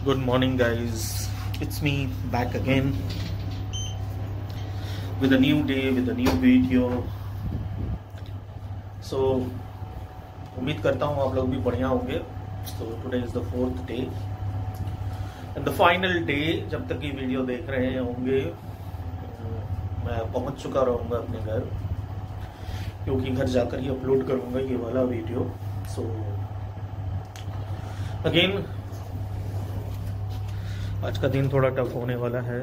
Good morning, guys. It's me back again with a new day, with a new video. So, उम्मीद करता हूँ आप लोग भी बढ़िया होंगे. So today is the 4th day and the final day. जब तक ये वीडियो देख रहे होंगे मैं पहुँच चुका रहूँगा अपने घर, क्योंकि घर जाकर ही अपलोड करूँगा ये वाला वीडियो. So अगेन आज का दिन थोड़ा टफ होने वाला है,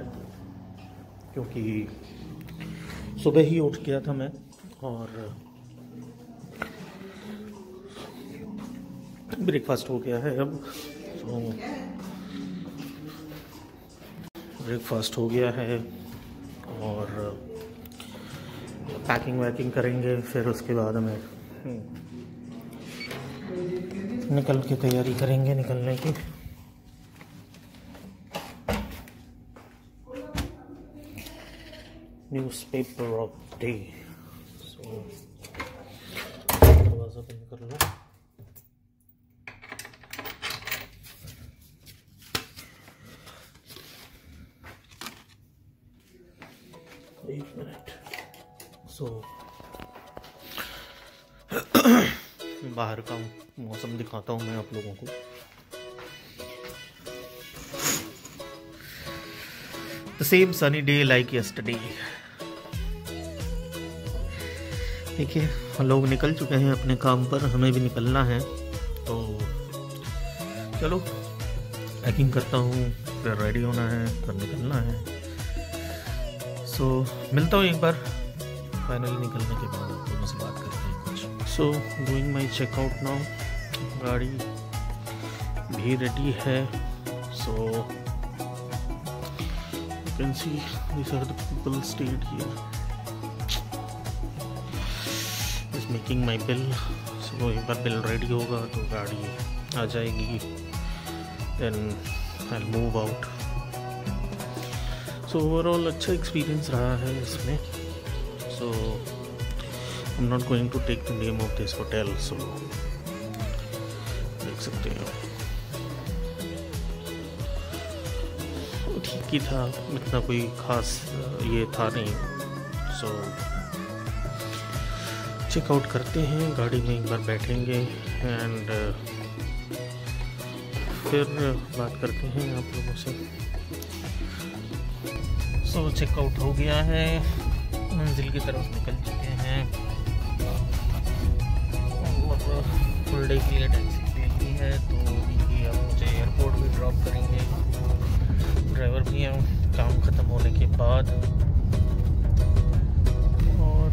क्योंकि सुबह ही उठ गया था मैं और ब्रेकफास्ट हो गया है. अब तो ब्रेकफास्ट हो गया है और पैकिंग वैकिंग करेंगे, फिर उसके बाद हमें निकल के तैयारी करेंगे निकलने की. Newspaper of day. सो दरवाज़ा बंद कर लो. एक मिनट. सो बाहर का मौसम दिखाता हूँ मैं आप लोगों को. The same sunny day like yesterday. देखिए लोग निकल चुके हैं अपने काम पर, हमें भी निकलना है. तो चलो पैकिंग करता हूँ, फिर रेडी होना है, फिर निकलना है. सो मिलता हूँ एक बार फाइनली निकलने के बाद, आप लोगों से बात करते हैं कुछ. So doing my checkout now. गाड़ी भी रेडी है. सो you can see these are the people stayed here. Is making my bill. So एक बार बिल रेडी होगा तो गाड़ी आ जाएगी, then I'll move out. So overall अच्छा एक्सपीरियंस रहा है इसमें. So I'm not going to take the name of this hotel. So देख सकते हैं ठीक ही था, इतना कोई खास ये था नहीं. सो चेकआउट करते हैं, गाड़ी में एक बार बैठेंगे एंड फिर बात करते हैं आप लोगों से. सो चेकआउट हो गया है, मंजिल की तरफ निकल चुके हैं और फुल डे के लिए टैक्सी ले ली है. तो अभी अब मुझे एयरपोर्ट भी ड्रॉप करेंगे ड्राइवर भी हैं काम ख़त्म होने के बाद. और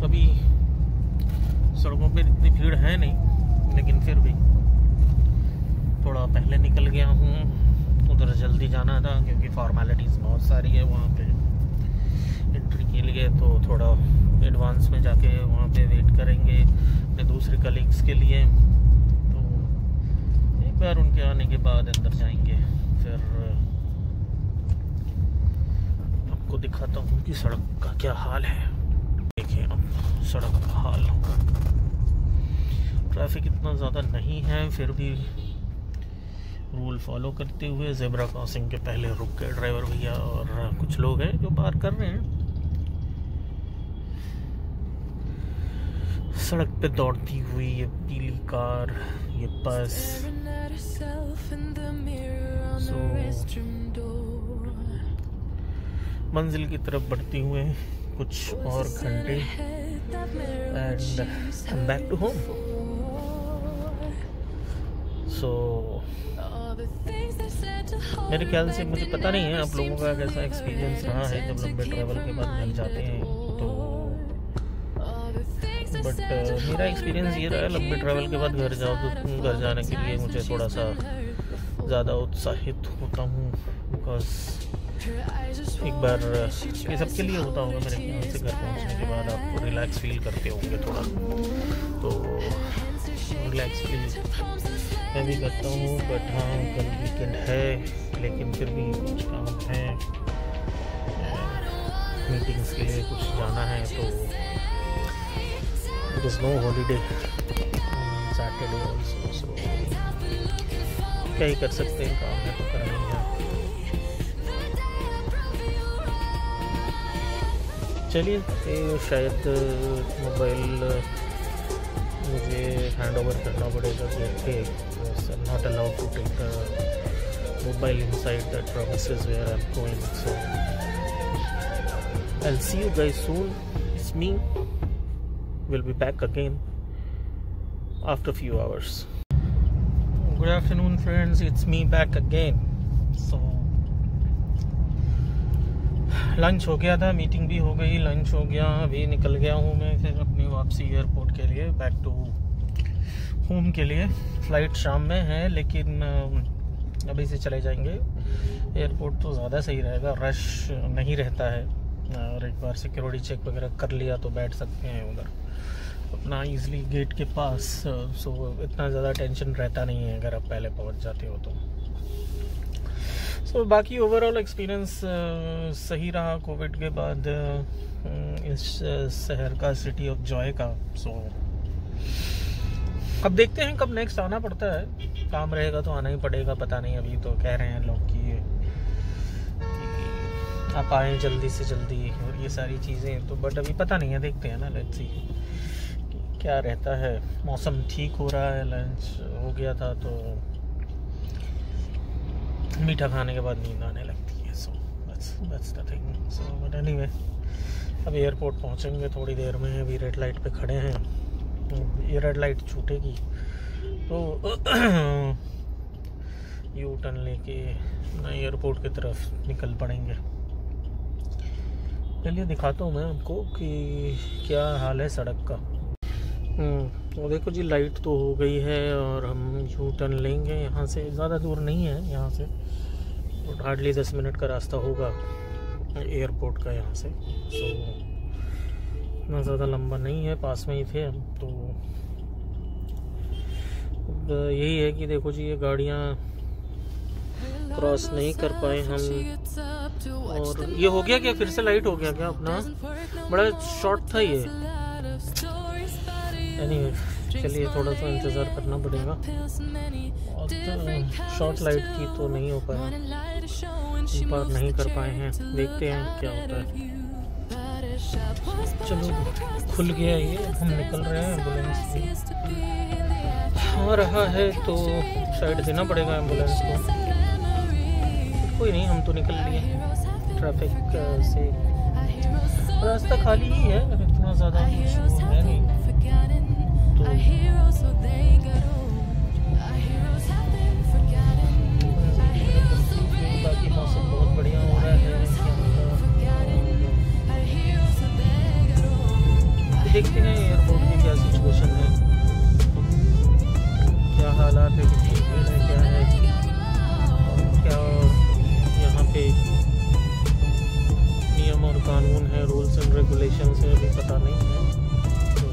अभी सड़कों पे इतनी भीड़ है नहीं, लेकिन फिर भी थोड़ा पहले निकल गया हूँ. उधर जल्दी जाना था क्योंकि फॉर्मेलिटीज़ बहुत सारी है वहाँ पे एंट्री के लिए. तो थोड़ा एडवांस में जाके वहाँ पे वेट करेंगे अपने दूसरे कलीग्स के लिए. एक बार उनके आने के बाद अंदर जाएंगे. फिर आपको दिखाता हूँ कि सड़क का क्या हाल है. देखिए अब सड़क का हाल, ट्रैफिक इतना ज़्यादा नहीं है, फिर भी रूल फॉलो करते हुए ज़ेब्रा क्रॉसिंग के पहले रुक गए ड्राइवर भैया और कुछ लोग हैं जो पार कर रहे हैं. सड़क पे दौड़ती हुई ये पीली कार, ये बस. मंजिल की तरफ बढ़ती हुए कुछ और घंटे and I am back to home. So मेरे ख्याल से, मुझे पता नहीं है आप लोगों का कैसा एक्सपीरियंस रहा है जब लंबे ट्रैवल के बाद घर जाते हैं. तो बट मेरा एक्सपीरियंस ये रहा है, लंबे ट्रैवल के बाद घर जाओ तो घर जाने के लिए मुझे थोड़ा सा ज़्यादा उत्साहित होता हूँ. बिकॉज एक बार ये सबके लिए होता होगा मेरे ख्याल से, घर पहुँचने के बाद आप रिलैक्स फील करते होंगे थोड़ा. तो रिलैक्स फील मैं भी करता हूँ. बट हाँ कल वीकेंड है, लेकिन फिर भी कुछ काम है, मीटिंग्स के लिए कुछ जाना है. तो it is no holiday Saturday also. So क्या ही कर सकते हैं, काम है तो करना ही है। चलिए, शायद मोबाइल मुझे हैंड ओवर करना पड़ेगा गेट पे। Not allowed to take the mobile inside the premises where I am going, so I'll see you guys soon. It's me. We'll be back again after a few hours. Good afternoon, friends. It's me back again. So lunch हो गया था, meeting भी हो गई, lunch हो गया, अभी निकल गया हूँ मैं फिर अपनी वापसी एयरपोर्ट के लिए, बैक टू होम के लिए। फ़्लाइट शाम में है लेकिन अभी से चले जाएंगे। एयरपोर्ट तो ज़्यादा सही रहेगा, रश नहीं रहता है, और एक बार सिक्योरिटी चेक वगैरह कर लिया तो बैठ सकते हैं उधर अपना ईज़िली गेट के पास। सो इतना ज़्यादा टेंशन रहता नहीं है अगर आप पहले पहुंच जाते हो तो। सो बाकी ओवरऑल एक्सपीरियंस सही रहा कोविड के बाद इस शहर का, सिटी ऑफ जॉय का। सो अब देखते हैं कब नेक्स्ट आना पड़ता है, काम रहेगा तो आना ही पड़ेगा, पता नहीं। अभी तो कह रहे हैं लोग कि आप आएँ जल्दी से जल्दी और ये सारी चीज़ें, तो बट अभी पता नहीं है, देखते हैं ना, लेट्स सी क्या रहता है। मौसम ठीक हो रहा है, लंच हो गया था तो मीठा खाने के बाद नींद आने लगती है। So that's the thing. So but anyway, अब एयरपोर्ट पहुंचेंगे थोड़ी देर में। अभी रेड लाइट पे खड़े हैं, ये रेड लाइट छूटेगी तो यू टर्न लेके एयरपोर्ट की तरफ निकल पड़ेंगे। चलिए दिखाता हूँ मैं आपको कि क्या हाल है सड़क का। तो देखो जी, लाइट तो हो गई है और हम यू टर्न लेंगे। यहाँ से ज़्यादा दूर नहीं है, यहाँ से हार्डली 10 मिनट का रास्ता होगा एयरपोर्ट का यहाँ से। सो इतना ज़्यादा लंबा नहीं है, पास में ही थे हम तो। यही है कि देखो जी, ये गाड़ियाँ क्रॉस नहीं कर पाए हम। और ये हो गया क्या, फिर से लाइट हो गया क्या अपना? बड़ा शॉर्ट था ये। एनीवे, चलिए थोड़ा सा इंतज़ार करना पड़ेगा। और शॉर्ट लाइट की तो नहीं हो पाया, इस बार नहीं कर पाए हैं, देखते हैं क्या होता है। चलो खुल गया ये, हम निकल रहे हैं। एम्बुलेंस भी आ रहा है तो साइड देना पड़ेगा एम्बुलेंस को। कोई नहीं, हम तो निकल लिए ट्रैफिक से। रास्ता खाली ही है, इतना ज़्यादा कुछ है नहीं तो। बाकी मौसम बहुत बढ़िया हो रहा है। देखते हैं एयरपोर्ट की क्या सिचुएशन है, क्या हालात है, क्या है, क्या यहाँ पे नियम और कानून है, रूल्स एंड रेगुलेशन है, अभी पता नहीं है। तो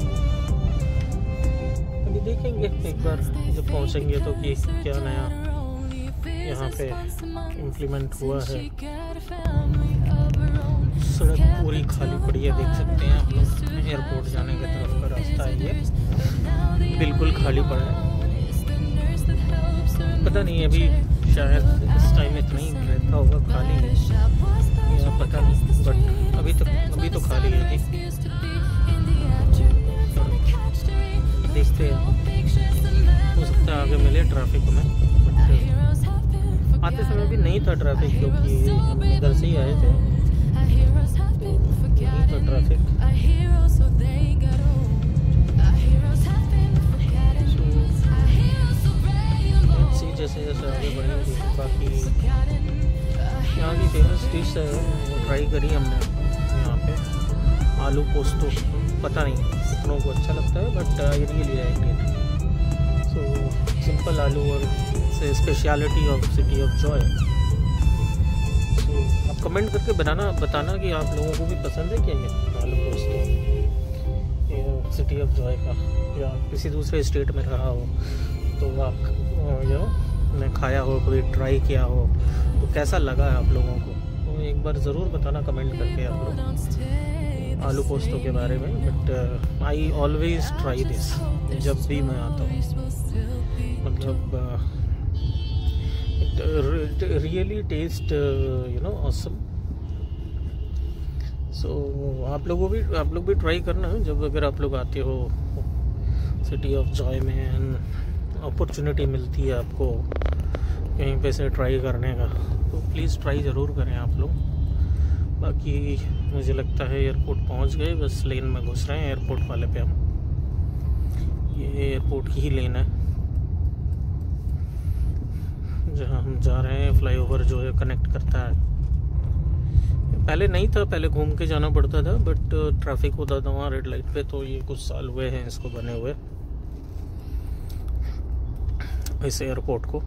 अभी देखेंगे एक बार जब पहुँचेंगे तो कि क्या नया यहाँ पे इम्प्लीमेंट हुआ है। सड़क पूरी खाली पड़ी है, देख सकते हैं आप लोग। एयरपोर्ट जाने की तरफ का रास्ता है ये, बिल्कुल खाली पड़ा है। पता नहीं अभी शायद इस टाइम इतना ही रहता होगा खाली है या पता नहीं, बट अभी तो खाली है जी। देखते हैं, हो सकता है आगे मिले ट्रैफिक में, बट आते समय भी नहीं था ट्रैफिक, क्योंकि हम इधर से ही आए थे तो नहीं था ट्रैफिक। जैसे जैसे आगे बढ़ेंगे, बाकी यहाँ की फेमस डिश है वो ट्राई करी हमने यहाँ पे, आलू पोस्तो। पता नहीं कितनों को अच्छा लगता है, बट ये really like it. So simple आलू और से speciality of City of Joy. So आप कमेंट करके बताना कि आप लोगों को भी पसंद है क्या ये आलू पोस्तो सिटी ऑफ जॉय का, या किसी दूसरे स्टेट में रहा हो तो आप ने खाया हो, कोई ट्राई किया हो तो कैसा लगा है आप लोगों को, तो एक बार ज़रूर बताना कमेंट करके आप लोग आलू पोस्तो के बारे में। But I always try this जब भी मैं आता हूँ, मतलब रियली टेस्ट ऑसम। सो आप लोग भी ट्राई करना जब अगर आप लोग आते हो सिटी ऑफ जॉय में, एंड अपॉर्चुनिटी मिलती है आपको कहीं पे से ट्राई करने का, तो प्लीज़ ट्राई ज़रूर करें आप लोग। बाकी मुझे लगता है एयरपोर्ट पहुंच गए, बस लेन में घुस रहे हैं एयरपोर्ट वाले पे हम। ये एयरपोर्ट की ही लेन है जहां हम जा रहे हैं। फ्लाईओवर जो है कनेक्ट करता है, पहले नहीं था, पहले घूम के जाना पड़ता था, बट ट्रैफिक होता था वहाँ रेड लाइट पे। तो ये कुछ साल हुए हैं इसको बने हुए, इस एयरपोर्ट को,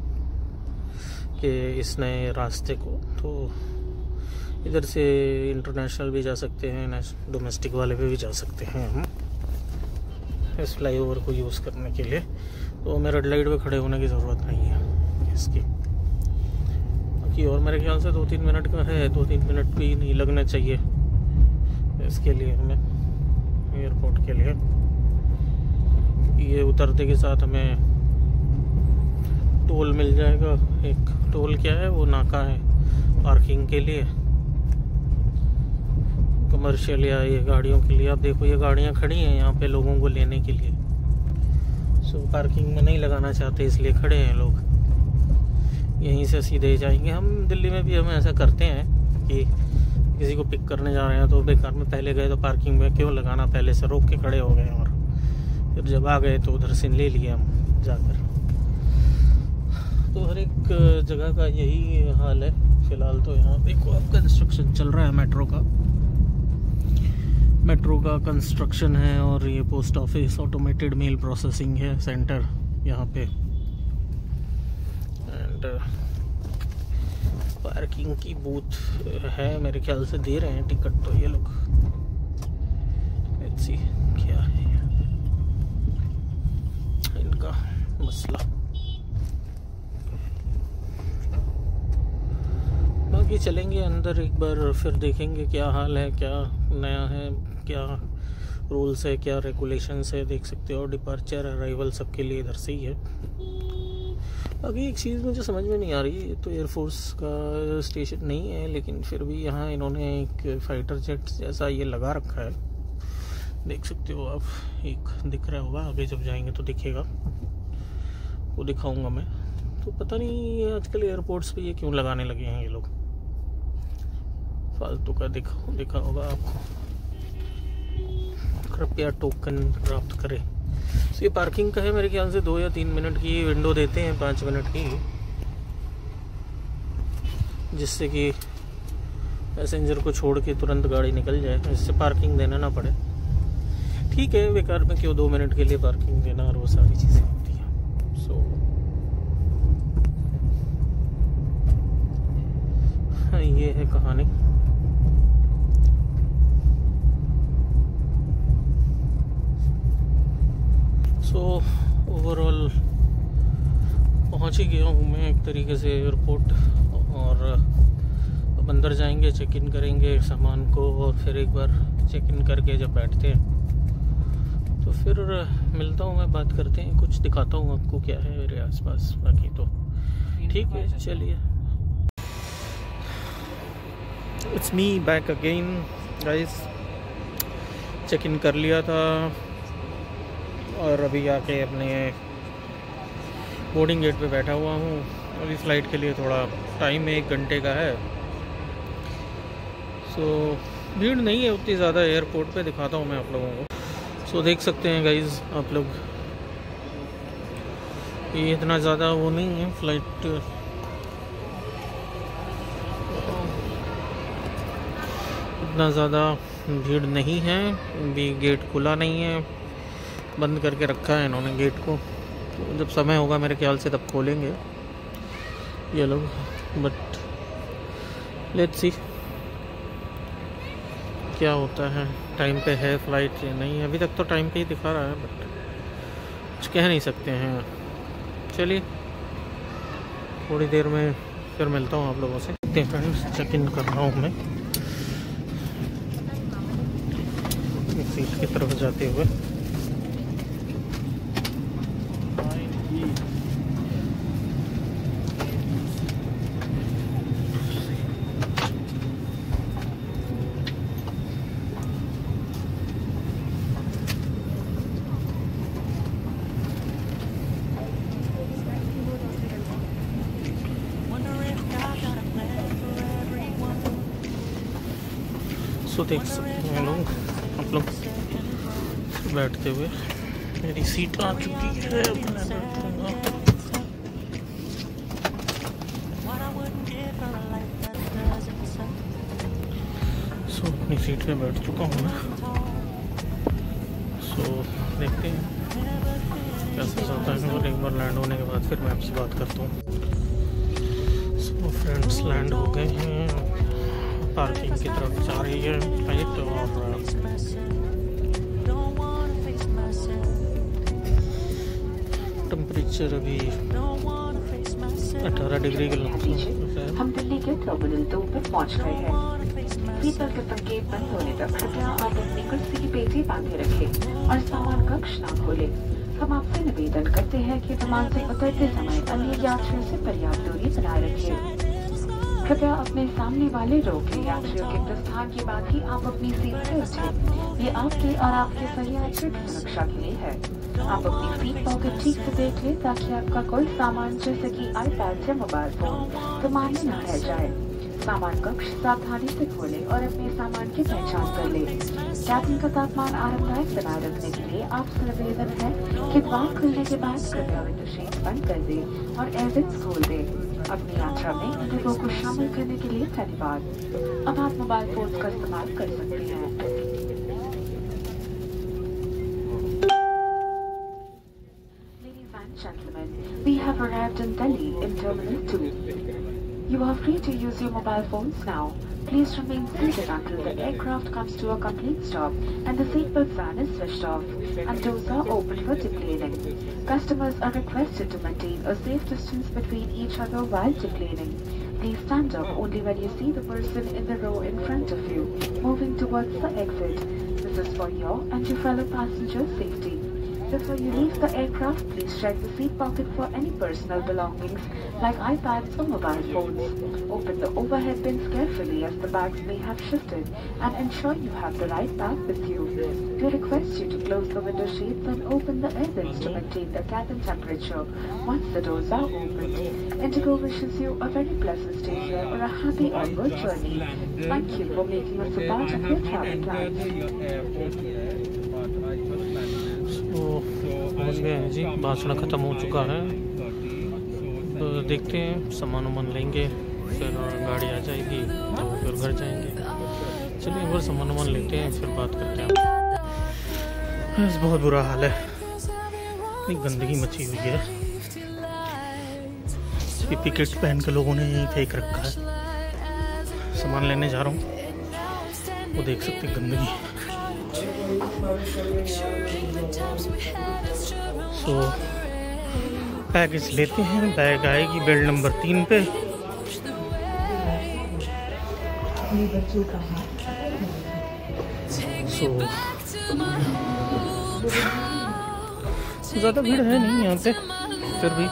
कि इस नए रास्ते को। तो इधर से इंटरनेशनल भी जा सकते हैं, डोमेस्टिक वाले पे भी जा सकते हैं हम इस फ्लाईओवर को यूज़ करने के लिए। तो हमें रेड लाइट पे खड़े होने की ज़रूरत नहीं है इसकी। बाकी और मेरे ख्याल से 2-3 मिनट का है, 2-3 मिनट भी नहीं लगने चाहिए इसके लिए हमें, एयरपोर्ट के लिए। ये उतरते के साथ हमें टोल मिल जाएगा। एक टोल क्या है, वो नाका है पार्किंग के लिए, कमर्शियल या ये गाड़ियों के लिए। आप देखो ये गाड़ियाँ खड़ी हैं यहाँ पे लोगों को लेने के लिए। सो पार्किंग में नहीं लगाना चाहते इसलिए खड़े हैं लोग, यहीं से सीधे जाएंगे। हम दिल्ली में भी हम ऐसा करते हैं कि किसी को पिक करने जा रहे हैं तो बेकार में पहले गए तो पार्किंग में क्यों लगाना, पहले से रोक के खड़े हो गए और फिर जब आ गए तो उधर से ले लिए हम जाकर। तो हर एक जगह का यही हाल है फिलहाल। तो यहाँ देखो अब कंस्ट्रक्शन चल रहा है मेट्रो का कंस्ट्रक्शन है, और ये post office automated mail processing है सेंटर यहाँ पे। एंड पार्किंग की बूथ है, मेरे ख्याल से दे रहे हैं टिकट तो ये लोग। लेट्स सी क्या है इनका मसला। बाकी चलेंगे अंदर एक बार, फिर देखेंगे क्या हाल है, क्या नया है, क्या रूल्स है, क्या रेगुलेशंस है। देख सकते हो डिपार्चर अराइवल सबके लिए इधर से ही है। बाकी एक चीज़ मुझे समझ में नहीं आ रही, ये तो एयरफोर्स का स्टेशन नहीं है, लेकिन फिर भी यहाँ इन्होंने एक फाइटर जेट जैसा ये लगा रखा है। देख सकते हो आप, एक दिख रहा होगा, आगे जब जाएंगे तो दिखेगा, वो दिखाऊंगा मैं। तो पता नहीं आजकल एयरपोर्ट्स पे ये क्यों लगाने लगे हैं ये लोग, फालतू का दिखा होगा आपको। कृपया टोकन प्राप्त करें। तो ये पार्किंग का है, मेरे ख्याल से 2 या 3 मिनट की विंडो देते हैं, 5 मिनट की, जिससे कि पैसेंजर को छोड़ के तुरंत गाड़ी निकल जाए, इससे पार्किंग देना ना पड़े। ठीक है, बेकार में क्यों 2 मिनट के लिए पार्किंग देना, और वो सारी चीज़ें होती हैं। सो हाँ, ये है कहानी। सो ओवरऑल पहुंच ही गया हूँ मैं एक तरीके से एयरपोर्ट, और अब अंदर जाएंगे, चेक इन करेंगे सामान को, और फिर एक बार चेक इन करके जब बैठते हैं तो फिर मिलता हूँ मैं, बात करते हैं, कुछ दिखाता हूँ आपको क्या है मेरे आसपास। बाकी तो ठीक है, चलिए। It's me back again guys. Check in कर लिया था और अभी आके अपने बोर्डिंग गेट पे बैठा हुआ हूँ। अभी फ़्लाइट के लिए थोड़ा टाइम 1 घंटे का है। सो भीड़ नहीं है उतनी ज़्यादा एयरपोर्ट पे, दिखाता हूँ मैं आप लोगों को। सो देख सकते हैं गाइज आप लोग, ये इतना ज़्यादा वो नहीं है फ़्लाइट, इतना ज़्यादा भीड़ नहीं है। अभी गेट खुला नहीं है, बंद करके रखा है इन्होंने गेट को। तो जब समय होगा मेरे ख्याल से तब खोलेंगे ये लोग, बट लेट्स सी क्या होता है। टाइम पे है फ़्लाइट या नहीं, अभी तक तो टाइम पे ही दिखा रहा है, बट कुछ कह नहीं सकते हैं। चलिए थोड़ी देर में फिर मिलता हूँ आप लोगों से। फ्रेंड्स, चेक इन कर रहा हूँ मैं सीट की तरफ जाते हुए। सो देख सकते हैं लोग, आप लोग बैठते हुए। मेरी सीट आ चुकी है, मैं बैठूंगा। सो अपनी सीट पे बैठ चुका हूँ मैं। सो देखते हैं कैसे चलता है, और एक बार लैंड होने के बाद फिर मैं आपसे बात करता हूँ। सो फ्रेंड्स, लैंड हो गए हैं, पार्किंग की तरफ जा रही है फ्लाइट, और टेम्परेचर अभी 18 डिग्री के लगभग। हम दिल्ली के टर्मिनल 2 पर पहुंच गए हैं। सीट बेल्ट के संकेत बंद होने तक कृपया आप अपनी कुर्सी की पेटी बांधे रखें और सामान कक्ष न खोलें। हम आपसे निवेदन करते हैं कि विमान से उतरते समय अन्य यात्रियों से पर्याप्त दूरी बनाए रखें। कृपया अपने सामने वाले रो के यात्रियों के प्रस्थान के बाद ही आप अपनी सीट से उठें। ये आपके और आपके सहयात्रियों की सुरक्षा के लिए है। आप अपनी सीट पॉकेट ठीक से देख लें ताकि आपका कोई सामान जैसे कि आईपैड या मोबाइल फोन विमान में न रह जाए। सामान कक्ष सावधानी से खोलें और अपने सामान की पहचान कर लें। कैबिन का तापमान आरामदायक बनाए रखने के लिए आपसे निवेदन है कि द्वार खुलने के बाद कृपया विंडो शीट बंद कर दें और एग्जिट्स खोल दें। अपनी यात्रा में इंडिगो को शामिल करने के लिए धन्यवाद। अब आप मोबाइल फोन का इस्तेमाल कर सकते हैं। Ladies and gentlemen, we have arrived in Delhi in Terminal 2. You are free to use your mobile phones now. Please remain seated until the aircraft comes to a complete stop and the seatbelt fan is switched off and doors are open for deplaning. Customers are requested to maintain a safe distance between each other while deplaning. Please stand up only when you see the person in the row in front of you, moving towards the exit. This is for your and your fellow passengers' safety. Before you leave the aircraft, please check the seat pocket for any personal belongings like iPads or mobile phones. Open the overhead bins carefully as the bags may have shifted and ensure you have the right bag with you. We request you to close the window shades and open the air vents to maintain the cabin temperature once the doors are opened. Indigo wishes you a very pleasant stay here or a happy onward journey. Thank you for making us a part of your travel plans. पहुँच गए हैं जी, भाषण ख़त्म हो चुका है। तो देखते हैं, सामान वामान लेंगे, फिर गाड़ी आ जाएगी तो फिर घर जाएंगे। चलिए एक बार सामान वामान लेते हैं, फिर बात करते हैं। बहुत बुरा हाल है, इतनी गंदगी मची हुई है। पीपी किट पहन के लोगों ने यहीं फेंक रखा है। सामान लेने जा रहा हूँ, वो देख सकते गंदगी। सो पैकेज लेते हैं, बैग आएगी बेल्ट नंबर 3 पे। सो ज़्यादा भीड़ है नहीं यहाँ पे, फिर भी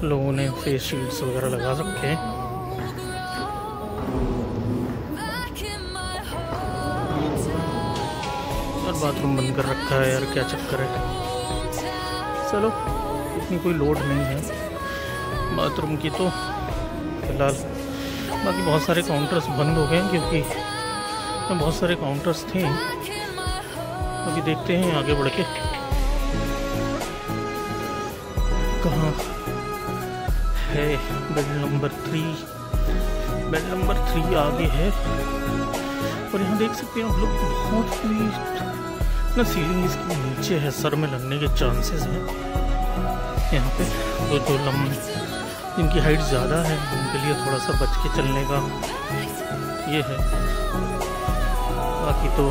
लोगों ने फेस शील्ड्स वगैरह लगा रखे हैं। और बाथरूम बंद कर रखा है यार, क्या चक्कर है। चलो इतनी कोई लोड नहीं है बाथरूम की तो फिलहाल। बाकी बहुत सारे काउंटर्स बंद हो गए हैं क्योंकि बहुत सारे काउंटर्स थे। अभी देखते हैं आगे बढ़ के कहाँ है। बेड नंबर 3, बेड नंबर 3 आगे है। और यहाँ देख सकते हैं आप लोग, बहुत ही ना सीलिंग इसकी नीचे है, सर में लगने के चांसेस हैं। यहाँ पे जो लंबे जिनकी हाइट ज़्यादा है उनके लिए थोड़ा सा बच के चलने का ये है, बाकी तो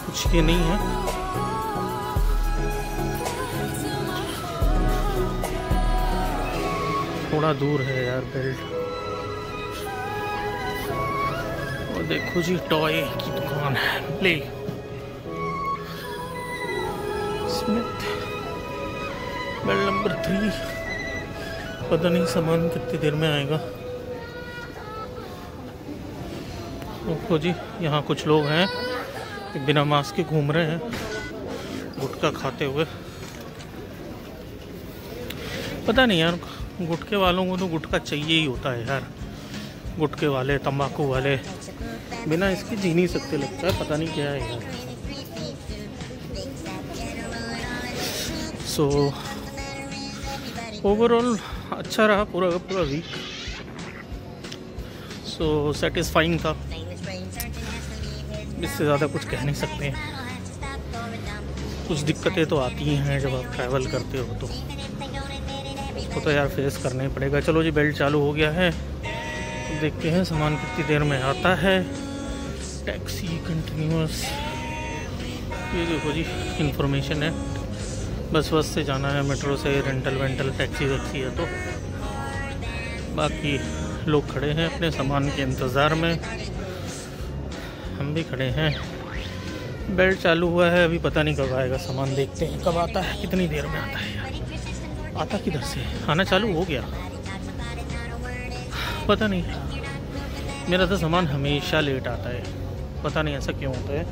कुछ ये नहीं है। थोड़ा दूर है यार बेल्ट। और देखो जी, टॉय की दुकान है, प्ले स्मिथ, बेल्ट नंबर 3। पता नहीं सामान कितनी देर में आएगा। देखो जी, यहाँ कुछ लोग हैं बिना मास्क के घूम रहे हैं, गुटखा खाते हुए। पता नहीं यार, गुटखे वालों को तो गुटखा चाहिए ही होता है यार। गुटखे वाले, तंबाकू वाले, बिना इसके जी नहीं सकते लगता है। पता नहीं क्या है यार। सो ओवरऑल अच्छा रहा पूरा पूरा वीक। सो सेटिस्फाइंग था, इससे ज़्यादा कुछ कह नहीं सकते हैं। कुछ दिक्कतें तो आती ही हैं जब आप ट्रैवल करते हो, तो उसको तो यार फेस करना ही पड़ेगा। चलो जी, बेल्ट चालू हो गया है, तो देखते हैं सामान कितनी देर में आता है। टैक्सी कंटिन्यूअस, ये देखो जी इंफॉर्मेशन है। बस से जाना है, मेट्रो से, रेंटल वेंटल टैक्सी वैक्सी है। तो बाकी लोग खड़े हैं अपने सामान के इंतज़ार में, हम भी खड़े हैं। बेल्ट चालू हुआ है, अभी पता नहीं कब आएगा सामान, देखते हैं कब आता है, कितनी देर में आता है यार। आता किधर से, आना चालू हो गया पता नहीं। मेरा तो सामान हमेशा लेट आता है, पता नहीं ऐसा क्यों होता है।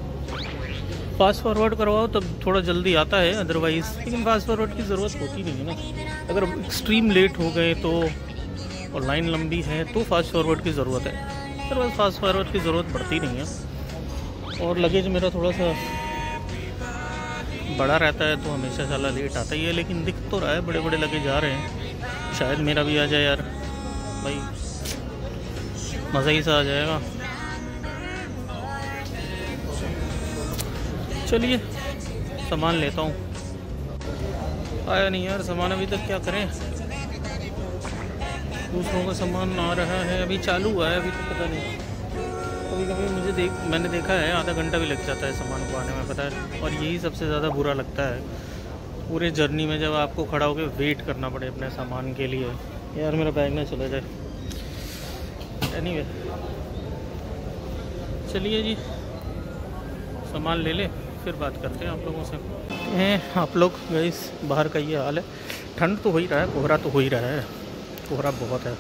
फास्ट फॉरवर्ड करवाओ तब थोड़ा जल्दी आता है, अदरवाइज़ लेकिन फास्ट फॉरवर्ड की ज़रूरत होती नहीं है ना। अगर एक्सट्रीम लेट हो गए तो और लाइन लंबी है तो फास्ट फॉरवर्ड की ज़रूरत है, अदरवाइज़ फास्ट फॉरवर्ड की ज़रूरत पड़ती नहीं है। और लगेज मेरा थोड़ा सा बड़ा रहता है तो हमेशा साला लेट आता ही है, लेकिन दिख तो रहा है बड़े बड़े लगेज आ रहे हैं। शायद मेरा भी आ जाए यार भाई, मज़ा ही सा आ जाएगा। चलिए सामान लेता हूँ। आया नहीं यार सामान अभी तक, क्या करें। दूसरों का सामान आ रहा है, अभी चालू हुआ है, अभी तो पता नहीं। कभी कभी मैंने देखा है आधा घंटा भी लग जाता है सामान को आने में, पता है। और यही सबसे ज़्यादा बुरा लगता है पूरे जर्नी में, जब आपको खड़ा होकर वेट करना पड़े अपने सामान के लिए। यार मेरा बैग ना चला जाए। एनीवे चलिए जी, सामान ले ले, फिर बात करते हैं आप लोगों से। हैं आप लोग गाइस, बाहर का ये हाल है। ठंड तो हो ही रहा है, कोहरा तो हो ही रहा है, कोहरा बहुत है,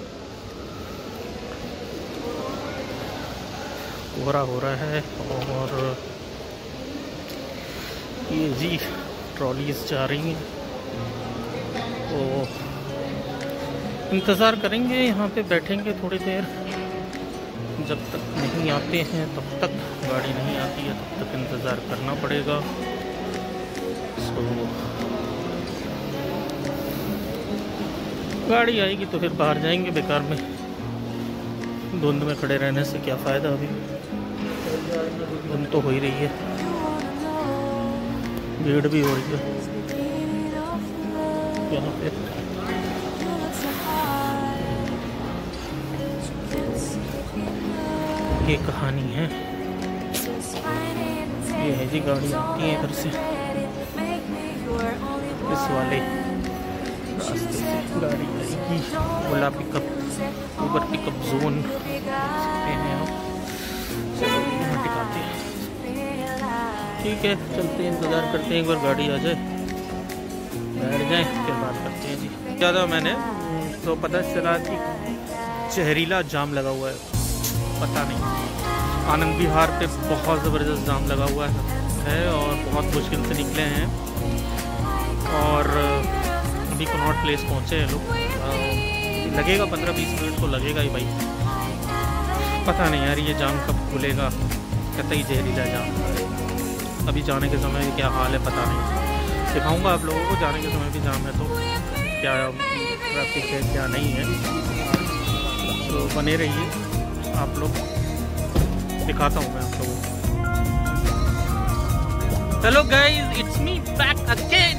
कोहरा हो रहा है। और ये जी ट्रॉलीज जा रही हैं, तो इंतज़ार करेंगे यहाँ पे, बैठेंगे थोड़ी देर, जब तक नहीं आते हैं तब तक, गाड़ी नहीं आती है तब तक इंतज़ार करना पड़ेगा। सो गाड़ी आएगी तो फिर बाहर जाएंगे, बेकार में धुंध में खड़े रहने से क्या फ़ायदा। अभी धुंध तो हो ही रही है, भीड़ भी हो रही है यहाँ पे। ये कहानी है, ये है जी गाड़ी आती है इधर से, इस वाले रास्ते से गाड़ी आएगी। ओला पिकअप, ऊबर पिकअप जोन सकते हैं आप। चलो यहाँ टिकाते हैं, ठीक है चलते हैं, इंतज़ार करते हैं एक बार गाड़ी आ जाए, बैठ जाए, फिर बात करते हैं जी। ज़्यादा मैंने तो पता चला कि जहरीला जाम लगा हुआ है, पता नहीं। आनंद विहार पे बहुत ज़बरदस्त जाम लगा हुआ है और बहुत मुश्किल से निकले हैं, और अभी कनॉट प्लेस पहुँचे हैं लोग। लगेगा 15-20 मिनट तो लगेगा ही भाई, पता नहीं यार ये जाम कब खुलेगा। कतई जहरीला जाम, अभी जाने के समय क्या हाल है पता नहीं। दिखाऊंगा आप लोगों को, जाने के समय भी जाम है तो क्या ट्रैफिक है क्या नहीं है, तो बने रहिए आप लोग, दिखाता हूँ मैं आप लोगों को। Hello guys, it's me back again.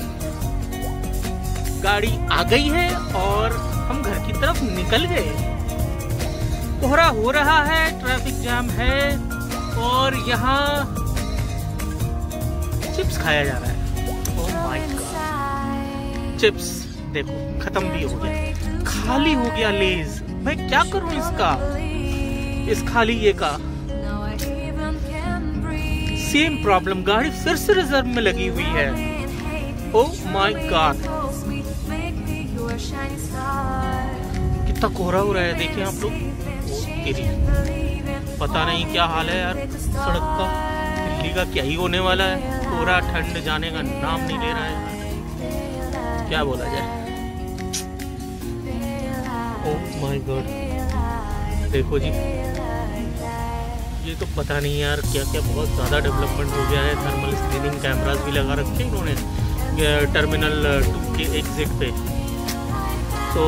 गाड़ी आ गई है और हम घर की तरफ निकल गए। कोहरा हो रहा है, ट्रैफिक जाम है और यहाँ चिप्स खाया जा रहा है। ओह माय गॉड, चिप्स देखो खत्म भी हो गया, खाली हो गया लेज। मैं क्या करूं इसका, इस खाली ये का। सेम प्रॉब्लम, गाड़ी फिर से रिजर्व में लगी हुई है। ओह माय गॉड, कितना कोहरा हो रहा है देखिए आप लोग। पता नहीं क्या हाल है यार सड़क का, दिल्ली का क्या ही होने वाला है। कोहरा ठंड जाने का नाम नहीं ले रहा है, क्या बोला जाए। ओह माय गॉड, देखो जी, ये तो पता नहीं यार क्या क्या बहुत ज़्यादा डेवलपमेंट हो गया है। थर्मल स्क्रीनिंग कैमरास भी लगा रखे हैं इन्होंने टर्मिनल 2 के एग्जिट पे, तो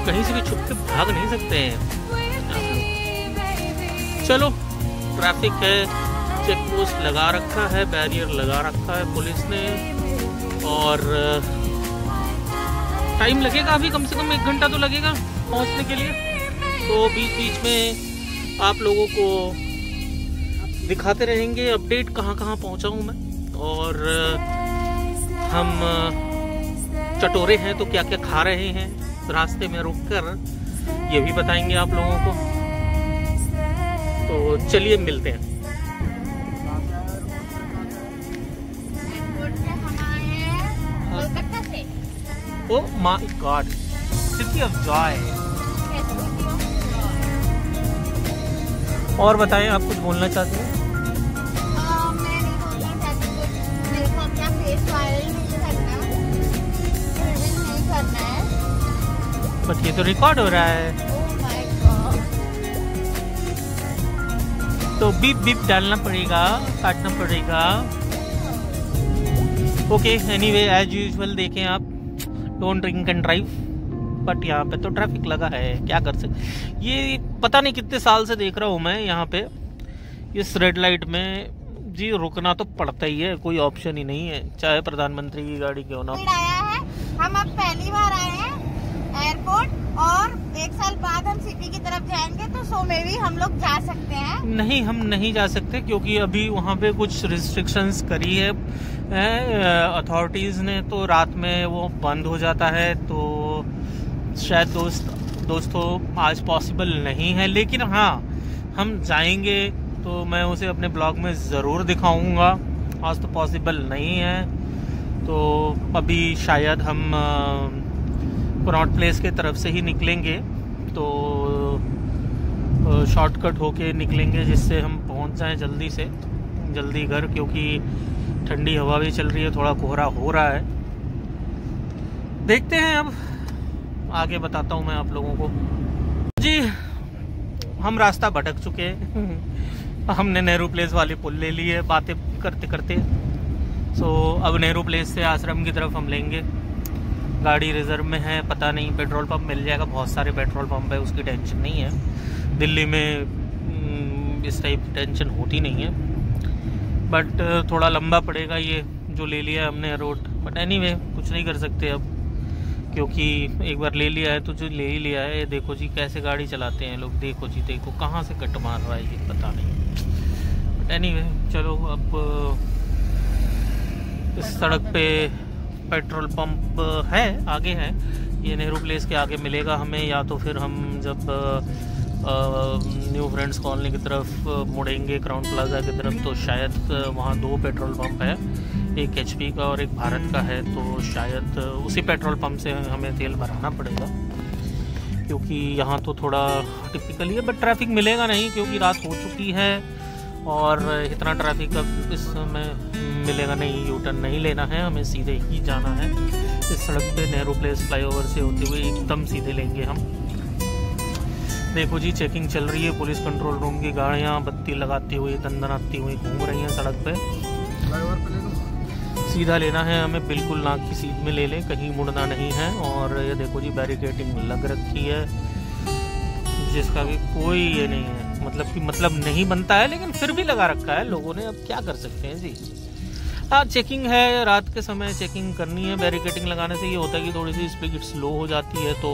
कहीं से भी छुप के भाग नहीं सकते हैं आप लोग। चलो, ट्रैफिक है, चेक पोस्ट लगा रखा है, बैरियर लगा रखा है पुलिस ने, और टाइम लगेगा अभी कम से कम 1 घंटा तो लगेगा पहुंचने के लिए। तो बीच बीच में आप लोगों को दिखाते रहेंगे अपडेट कहाँ कहाँ पहुँचा हूँ मैं, और हम चटोरे हैं तो क्या क्या खा रहे हैं रास्ते में रुककर, ये भी बताएंगे आप लोगों को। तो चलिए मिलते हैं। Oh my God, city of Joy. और बताएं, आप कुछ बोलना चाहते हैं? मैं नहीं बोलना चाहती कुछ, मेरे को अपना फेस वायरल नहीं करना, नहीं करना है। बट ये तो रिकॉर्ड हो रहा है। Oh my God. तो बीप बीप डालना पड़ेगा, काटना पड़ेगा। ओके, एनीवे एज यूजुअल देखें आप, don't drink and drive. But यहाँ पे तो ट्रैफिक लगा है, क्या कर सकते। ये पता नहीं कितने साल से देख रहा हूँ मैं यहाँ पे इस रेड लाइट में जी, रुकना तो पड़ता ही है, कोई ऑप्शन ही नहीं है, चाहे प्रधानमंत्री की गाड़ी क्यों ना। आया है, हम अब पहली बार आए हैं एयरपोर्ट, और 1 साल बाद हम सिटी की तरफ जाएंगे, तो सो में भी हम लोग जा सकते हैं। नहीं, हम नहीं जा सकते क्योंकि अभी वहाँ पे कुछ रिस्ट्रिक्शंस करी है अथॉरिटीज़ ने, तो रात में वो बंद हो जाता है, तो शायद दोस्तों आज पॉसिबल नहीं है। लेकिन हाँ, हम जाएंगे तो मैं उसे अपने ब्लॉग में ज़रूर दिखाऊंगा। आज तो पॉसिबल नहीं है, तो अभी शायद हम कनॉट प्लेस के तरफ से ही निकलेंगे, तो शॉर्टकट होके निकलेंगे जिससे हम पहुंच जाएं जल्दी घर, क्योंकि ठंडी हवा भी चल रही है, थोड़ा कोहरा हो रहा है। देखते हैं, अब आगे बताता हूँ मैं आप लोगों को। जी, हम रास्ता भटक चुके हैं। हमने नेहरू प्लेस वाली पुल ले ली है बातें करते करते। सो अब नेहरू प्लेस से आश्रम की तरफ हम लेंगे। गाड़ी रिजर्व में है, पता नहीं पेट्रोल पंप मिल जाएगा, बहुत सारे पेट्रोल पंप है, उसकी टेंशन नहीं है। दिल्ली में इस टाइप की टेंशन होती नहीं है, बट थोड़ा लंबा पड़ेगा ये जो ले लिया है हमने रूट। बट एनीवे कुछ नहीं कर सकते अब, क्योंकि एक बार ले लिया है तो जो ले ही लिया है। देखो जी कैसे गाड़ी चलाते हैं लोग, देखो जी, देखो कहाँ से कट मार रहा है ये पता नहीं। बट एनीवे चलो, अब इस सड़क पे पेट्रोल पंप है, आगे है, ये नेहरू प्लेस के आगे मिलेगा हमें, या तो फिर हम जब न्यू फ्रेंड्स कॉलोनी की तरफ मुड़ेंगे क्राउन प्लाजा की तरफ, तो शायद वहाँ 2 पेट्रोल पंप है, एक HP का और एक भारत का है, तो शायद उसी पेट्रोल पंप से हमें तेल भराना पड़ेगा, क्योंकि यहाँ तो थोड़ा टिपिकल ही है। बट ट्रैफिक मिलेगा नहीं क्योंकि रात हो चुकी है, और इतना ट्रैफिक अब इस समय मिलेगा नहीं। यू टर्न नहीं लेना है, हमें सीधे ही जाना है। इस सड़क पे नेहरू प्लेस फ्लाईओवर से होते हुए एकदम सीधे लेंगे हम। देखो जी, चेकिंग चल रही है, पुलिस कंट्रोल रूम की गाड़ियाँ बत्ती लगाती हुई, दंदनाती हुई घूम रही हैं सड़क पे। सीधा लेना है हमें, बिल्कुल नाक की सीध में ले लें, कहीं मुड़ना नहीं है। और ये देखो जी, बैरिकेडिंग लग रखी है, जिसका भी कोई ये नहीं है, मतलब नहीं बनता है, लेकिन फिर भी लगा रखा है लोगों ने, अब क्या कर सकते हैं जी। हाँ, चेकिंग है, रात के समय चेकिंग करनी है। बैरिकेडिंग लगाने से ये होता है कि थोड़ी सी स्पीड स्लो हो जाती है, तो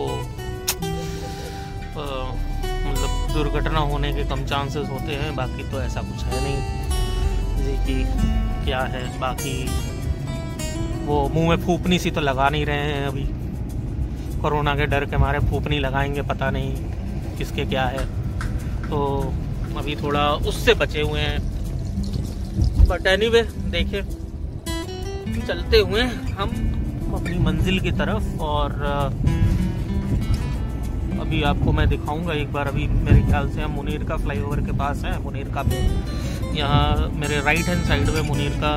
मतलब दुर्घटना होने के कम चांसेस होते हैं। बाकी तो ऐसा कुछ है नहीं जी कि क्या है। बाकी वो मुंह में फूंपनी सी तो लगा नहीं रहे हैं अभी, कोरोना के डर के मारे फूंपनी लगाएंगे, पता नहीं किसके क्या है, तो अभी थोड़ा उससे बचे हुए हैं। बट एनीवे देखिए, चलते हुए हम अपनी मंजिल की तरफ। और अभी आपको मैं दिखाऊंगा एक बार। अभी मेरे ख्याल से हम मुनीरका फ्लाईओवर के पास हैं। मुनीरका पे यहाँ मेरे राइट हैंड साइड में मुनीरका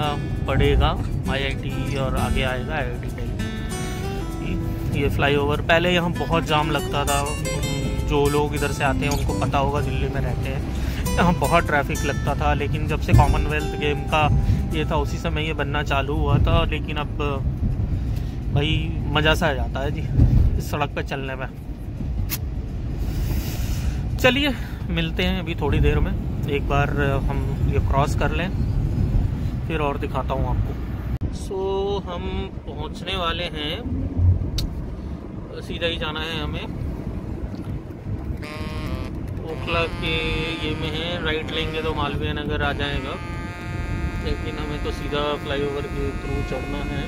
पड़ेगा, IIT, और आगे आएगा IIT दिल्ली। ये फ्लाईओवर, पहले यहाँ बहुत जाम लगता था जो लोग इधर से आते हैं उनको पता होगा, दिल्ली में रहते हैं, यहाँ बहुत ट्रैफिक लगता था। लेकिन जब से कॉमनवेल्थ गेम का ये था उसी समय ये बनना चालू हुआ था। लेकिन अब भाई मज़ा सा आ जाता है जी इस सड़क पे चलने में। चलिए मिलते हैं अभी थोड़ी देर में, एक बार हम ये क्रॉस कर लें फिर और दिखाता हूँ आपको। सो हम पहुँचने वाले हैं, सीधा ही जाना है हमें। ओखला के ये में है, राइट लेंगे तो मालवीय नगर आ जाएगा, लेकिन हमें तो सीधा फ्लाईओवर के थ्रू चढ़ना है।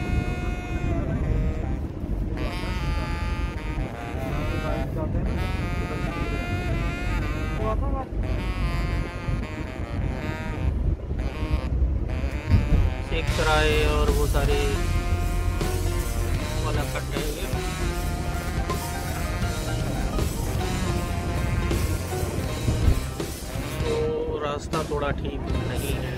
शेख सराय और वो सारे वाला कट है ये। तो रास्ता थोड़ा ठीक नहीं है।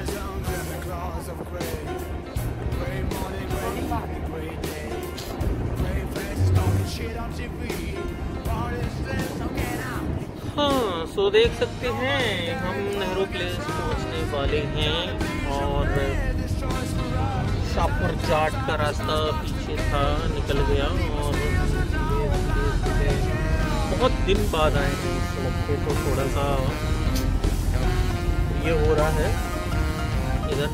हाँ, सो देख सकते हैं हम नेहरू प्लेस पहुंचने वाले हैं और शाहपुर जाट का रास्ता पीछे था, निकल गया और बहुत दिन बाद आए हैं इस सड़क पे, तो थोड़ा सा ये हो रहा है, इधर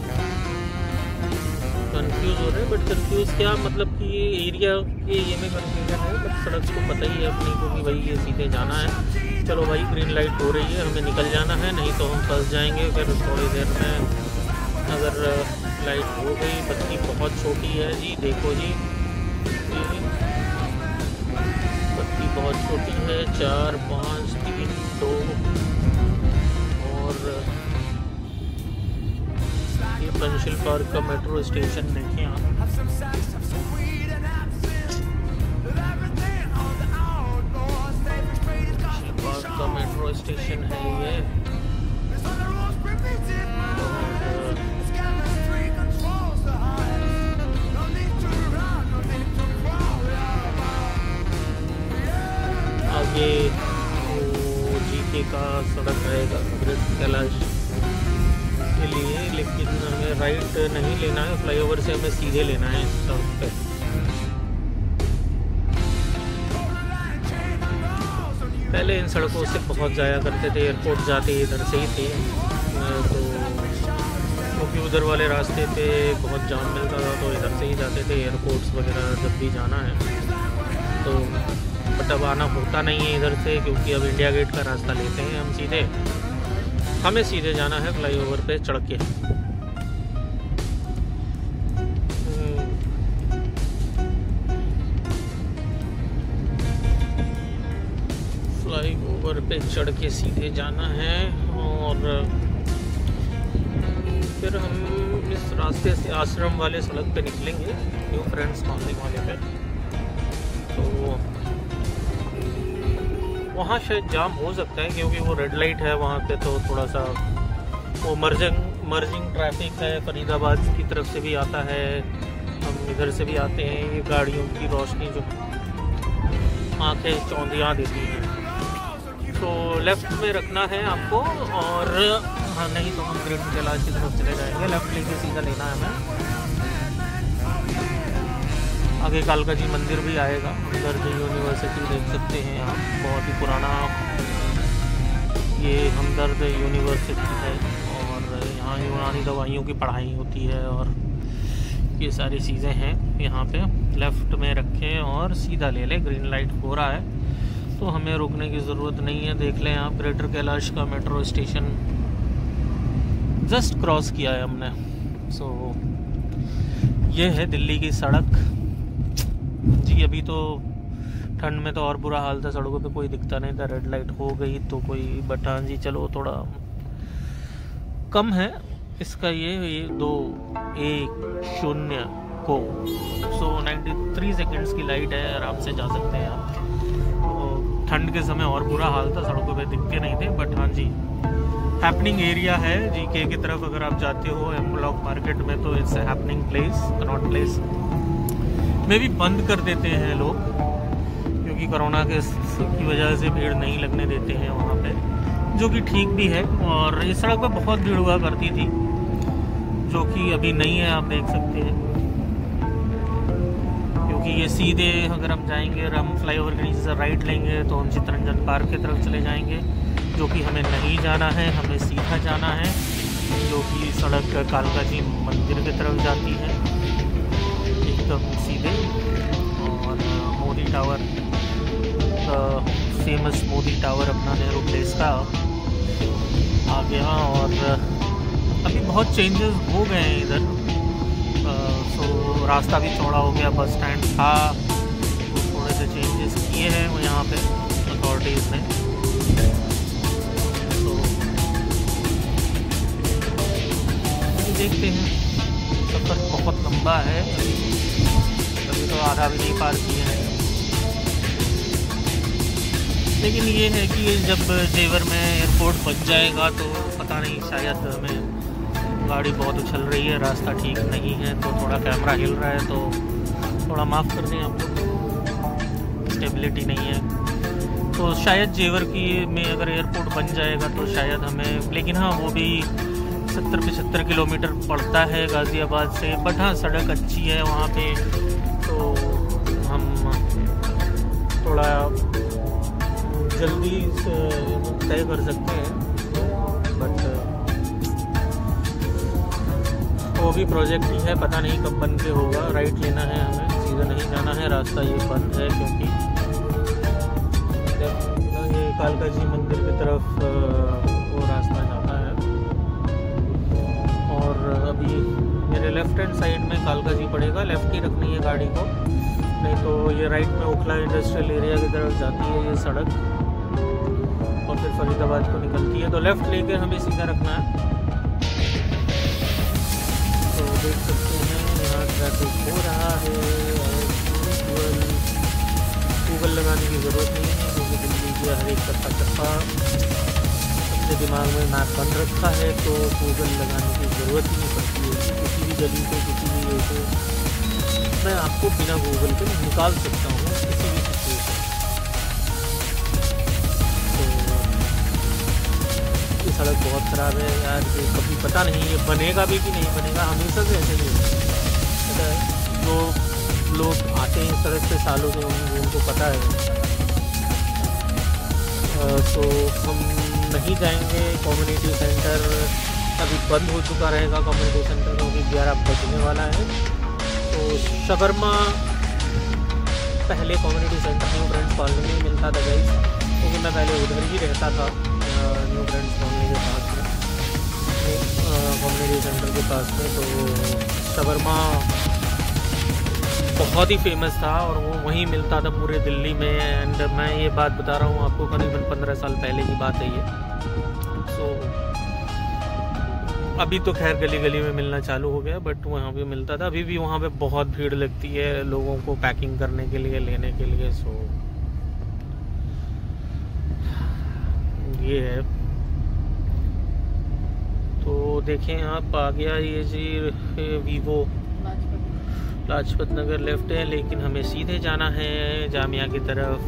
कंफ्यूज हो रहे हैं। बट कंफ्यूज क्या, मतलब कि ये एरिया के ये में कंफ्यूजन है, बट सड़क को पता ही है अपनी को कि भाई ये सीधे जाना है। चलो भाई ग्रीन लाइट हो रही है, हमें निकल जाना है, नहीं तो हम फंस जाएंगे फिर थोड़ी देर में। अगर लाइट हो गई, बत्ती बहुत छोटी है जी, देखो जी बत्ती बहुत छोटी है, 4 5 3 2। और ये पंचशील पार्क का मेट्रो स्टेशन देखिए आप, पार्क का मेट्रो स्टेशन है ये। आगे वो जीके का सड़क रहेगा ग्रेट कैलाश के लिए, लेकिन हमें राइट नहीं लेना है, फ्लाईओवर से हमें सीधे लेना है इस सड़क पे। पहले इन सड़कों से बहुत जाया करते थे, एयरपोर्ट जाते इधर से ही थे, तो क्योंकि उधर वाले रास्ते पे बहुत जाम मिलता था तो इधर से ही जाते थे एयरपोर्ट्स वगैरह जब भी जाना है। तो बट अब आना होता नहीं है इधर से, क्योंकि अब इंडिया गेट का रास्ता लेते हैं हम सीधे, हमें सीधे जाना है फ्लाईओवर पे चढ़ के। फ्लाईओवर पे चढ़ के सीधे जाना है और फिर हम इस रास्ते से आश्रम वाले सड़क पे निकलेंगे, न्यू फ्रेंड्स कॉलोनी वाले पे। तो वहाँ शायद जाम हो सकता है क्योंकि वो रेड लाइट है वहाँ पे, तो थोड़ा सा वो मर्जिंग ट्रैफिक है। फरीदाबाद की तरफ से भी आता है, हम इधर से भी आते हैं। ये गाड़ियों की रोशनी जो आंखें चौंधियाँ देती हैं, तो लेफ़्ट में रखना है आपको। और हाँ, नहीं तो हम ग्रेट कैलाश की तरफ चले जाएंगे, लेफ़्ट लेके सीधा लेना है हमें। आगे कालका जी मंदिर भी आएगा, उधर जो यूनिवर्सिटी देख सकते हैं आप, बहुत ही पुराना ये हमदर्द यूनिवर्सिटी है और यहाँ यूनानी दवाइयों की पढ़ाई होती है और ये सारी चीज़ें हैं यहाँ पे। लेफ़्ट में रखें और सीधा ले लें, ग्रीन लाइट हो रहा है तो हमें रुकने की ज़रूरत नहीं है। देख लें आप, ग्रेटर कैलाश का मेट्रो स्टेशन जस्ट क्रॉस किया है हमने। सो ये है दिल्ली की सड़क जी। अभी तो ठंड में तो और बुरा हाल था, सड़कों पे कोई दिखता नहीं था, रेड लाइट हो गई तो कोई, बट हाँ जी चलो थोड़ा कम है इसका ये 2-1-0 को। सो 93 सेकेंड्स की लाइट है, आराम से जा सकते हैं आप। तो ठंड के समय और बुरा हाल था, सड़कों पे दिखते नहीं थे, बट हाँ जी हैपनिंग एरिया है जीके की तरफ। अगर आप जाते हो एम ब्लॉक मार्केट में तो it's happening place, Connaught place में भी बंद कर देते हैं लोग, क्योंकि क्योंकि कोरोना की वजह से भीड़ नहीं लगने देते हैं वहाँ पे, जो कि ठीक भी है। और इस सड़क पर बहुत भीड़ हुआ करती थी, जो कि अभी नहीं है, आप देख सकते हैं। क्योंकि ये सीधे अगर हम जाएंगे और हम फ्लाईओवर के नीचे से राइट लेंगे तो हम चित्तरंजन पार्क की तरफ चले जाएंगे, जो कि हमें नहीं जाना है। हमें सीधा जाना है, जो कि सड़क कालका जी मंदिर की तरफ जाती है एकदम सीधे। और Modi tower, famous Modi tower अपना नेहरू प्लेस का आ गया। और अभी बहुत चेंजेस हो गए हैं इधर। सो रास्ता भी चौड़ा हो गया, बस स्टैंड था तो थोड़े से चेंजेस किए हैं वो यहाँ पे अथॉरिटीज़ ने। तो देखते हैं, सफ़र बहुत लंबा है, अभी तो आधा भी नहीं पार किए हैं। लेकिन ये है कि जब जेवर में एयरपोर्ट बन जाएगा तो पता नहीं, शायद हमें गाड़ी बहुत उछल रही है, रास्ता ठीक नहीं है, तो थोड़ा कैमरा हिल रहा है, तो थोड़ा माफ़ कर दें आप लोग, स्टेबिलिटी नहीं है। तो शायद जेवर की में अगर एयरपोर्ट बन जाएगा तो शायद हमें, लेकिन हाँ वो भी 70-75 किलोमीटर पड़ता है गाज़ियाबाद से। बट हाँ सड़क अच्छी है वहाँ पे, तो हम थोड़ा जल्दी से तय कर सकते हैं। बट वो भी प्रोजेक्ट ही है, पता नहीं कब बन के होगा। राइट लेना है हमें, सीधा नहीं जाना है, रास्ता ये बंद है क्योंकि ये कालका जी मंदिर की तरफ वो रास्ता जाता है। और अभी मेरे लेफ्ट हैंड साइड में कालका जी पड़ेगा, लेफ्ट ही रखनी है गाड़ी को, नहीं तो ये राइट में ओखला इंडस्ट्रियल एरिया की तरफ जाती है ये सड़क और फिर फरीदाबाद को निकलती है। तो लेफ्ट लेके हमें सीधा रखना है। तो देख सकते हैं यहाँ ट्रैफिक हो रहा है और गूगल लगाने की ज़रूरत नहीं है, क्योंकि दिल्ली के हर एक चप्पा अपने दिमाग में मैप बन रखा है, तो गूगल लगाने की ज़रूरत ही नहीं पड़ती है। किसी भी गली से, किसी भी वे से मैं आपको बिना गूगल के निकाल सकता हूँ किसी भी सिचुएशन। तो ये सड़क बहुत ख़राब है यार, ये कभी पता नहीं ये बनेगा भी कि नहीं बनेगा, हमेशा से ऐसे ही है। जो लोग आते हैं सड़क पे सालों से, उनको पता है। तो हम नहीं जाएंगे कम्युनिटी सेंटर, अभी बंद हो चुका रहेगा कम्युनिटी सेंटर, क्योंकि 11 बजने वाला है। तो शबरमा पहले community centre new friends colony में मिलता था गाइस, क्योंकि मैं पहले उधर ही रहता था न्यू फ्रेंड्स कॉलोनी के पास में, कम्युनिटी सेंटर के पास में। तो शबरमा बहुत ही फेमस था और वो वहीं मिलता था पूरे दिल्ली में। एंड मैं ये बात बता रहा हूँ आपको, करीबन 15 साल पहले की बात है ये। सो अभी तो खैर गली गली में मिलना चालू हो गया, बट वहाँ भी मिलता था। अभी भी वहाँ पे बहुत भीड़ लगती है लोगों को पैकिंग करने के लिए, लेने के लिए। सो ये है। तो देखें आप, आ गया ये जी वीवो लाजपत नगर लेफ्ट है, लेकिन हमें सीधे जाना है जामिया की तरफ।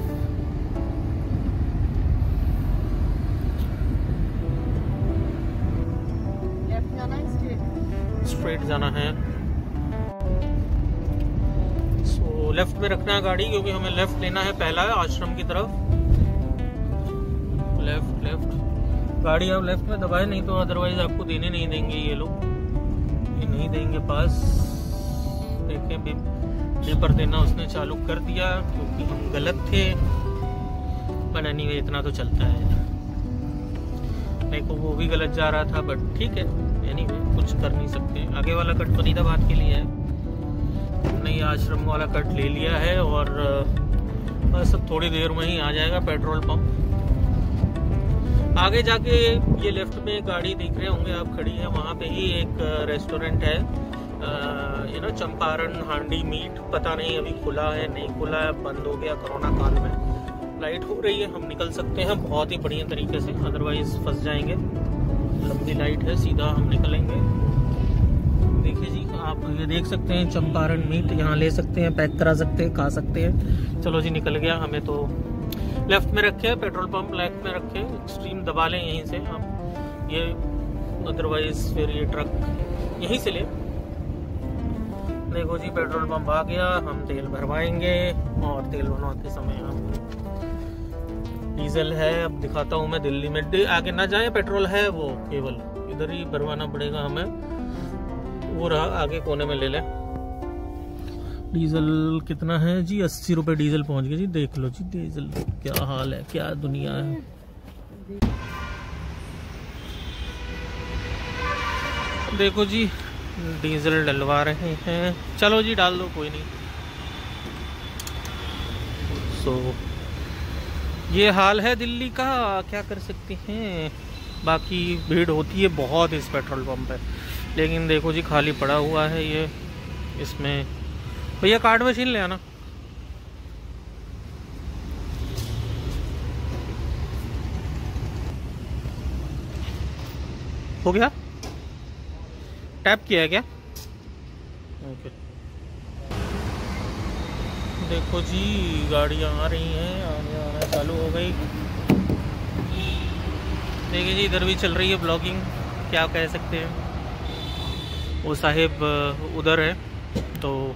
स्ट्रेट जाना है। सो लेफ्ट में रखना है गाड़ी, क्योंकि हमें लेफ्ट लेना है पहला आश्रम की तरफ। लेफ्ट गाड़ी आप लेफ्ट में दबाए, नहीं तो अदरवाइज आपको देने नहीं देंगे ये लोग, ये नहीं देंगे पास। देखें पेपर देना उसने चालू कर दिया, क्योंकि हम गलत थे। पर एनीवे इतना तो चलता है, मेरे को वो भी गलत जा रहा था, बट ठीक है, एनीवे कुछ कर नहीं सकते। आगे वाला कट फरीदाबाद के लिए है, हमने ये आश्रम वाला कट ले लिया है और बस अब थोड़ी देर में ही आ जाएगा पेट्रोल पंप। आगे जाके ये लेफ्ट में गाड़ी देख रहे होंगे आप खड़ी है, वहाँ पे ही एक रेस्टोरेंट है, चंपारण हांडी मीट। पता नहीं अभी खुला है नहीं खुला है, बंद हो गया कोरोना काल में। लाइट हो रही है, हम निकल सकते हैं बहुत ही बढ़िया तरीके से, अदरवाइज फंस जाएंगे। लंबी लाइट है, सीधा हम निकलेंगे। देखिए जी, आप ये देख सकते हैं चंपारण मीट, यहाँ ले सकते हैं, पैक करा सकते हैं, खा सकते हैं। चलो जी निकल गया, हमें तो लेफ्ट में रखे, पेट्रोल पंप लेफ्ट में रखे, एक्सट्रीम दबा लें यहीं से हम, ये अदरवाइज फिर ये ट्रक यहीं से ले। देखो जी पेट्रोल पंप आ गया, हम तेल भरवाएंगे और तेल भरवाते समय हम डीजल है, अब दिखाता हूँ मैं। दिल्ली में आगे ना जाए, पेट्रोल है वो केवल इधर ही भरवाना पड़ेगा हमें, वो रहा आगे कोने में ले लें। डीजल कितना है जी? 80 रुपए डीजल पहुंच गया जी। देख लो जी डीजल क्या हाल है, क्या दुनिया है। देखो जी डीजल डलवा रहे हैं, चलो जी डाल दो, कोई नहीं। ये हाल है दिल्ली का, क्या कर सकते हैं। बाकी भीड़ होती है बहुत इस पेट्रोल पंप पे, लेकिन देखो जी खाली पड़ा हुआ है ये। इसमें भैया कार्ड मशीन ले आना। हो गया? टैप किया है क्या? ओके। देखो जी गाड़ियाँ आ रही हैं, आना चालू हो गई। देखिए जी इधर भी चल रही है ब्लॉगिंग, क्या कह सकते हैं। वो साहिब उधर है, तो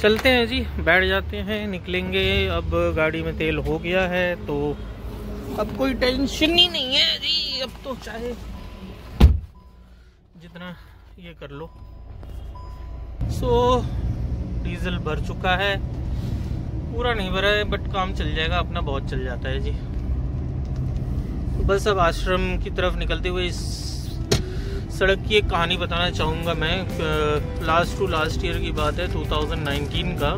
चलते हैं जी, बैठ जाते हैं, निकलेंगे। अब गाड़ी में तेल हो गया है तो अब कोई टेंशन ही नहीं है जी। अब तो चाहे जितना ये कर लो। डीजल भर चुका है, पूरा नहीं भरा है बट काम चल जाएगा अपना, बहुत चल जाता है जी। बस अब आश्रम की तरफ निकलते हुए इस सड़क की एक कहानी बताना चाहूँगा मैं। लास्ट टू लास्ट ईयर की बात है, 2019 का।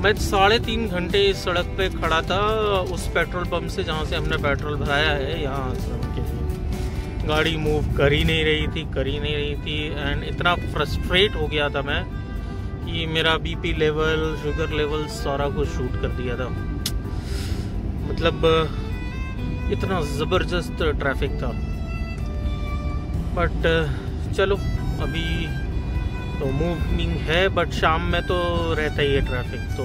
मैं 3.5 घंटे इस सड़क पे खड़ा था, उस पेट्रोल पंप से जहाँ से हमने पेट्रोल भराया है यहाँ आश्रम के लिए। गाड़ी मूव कर ही नहीं रही थी एंड इतना फ्रस्ट्रेट हो गया था मैं कि मेरा बीपी लेवल, शुगर लेवल सारा कुछ शूट कर दिया था। मतलब इतना ज़बरदस्त ट्रैफिक था। बट चलो अभी तो मूविंग है, बट शाम में तो रहता ही है ट्रैफिक, तो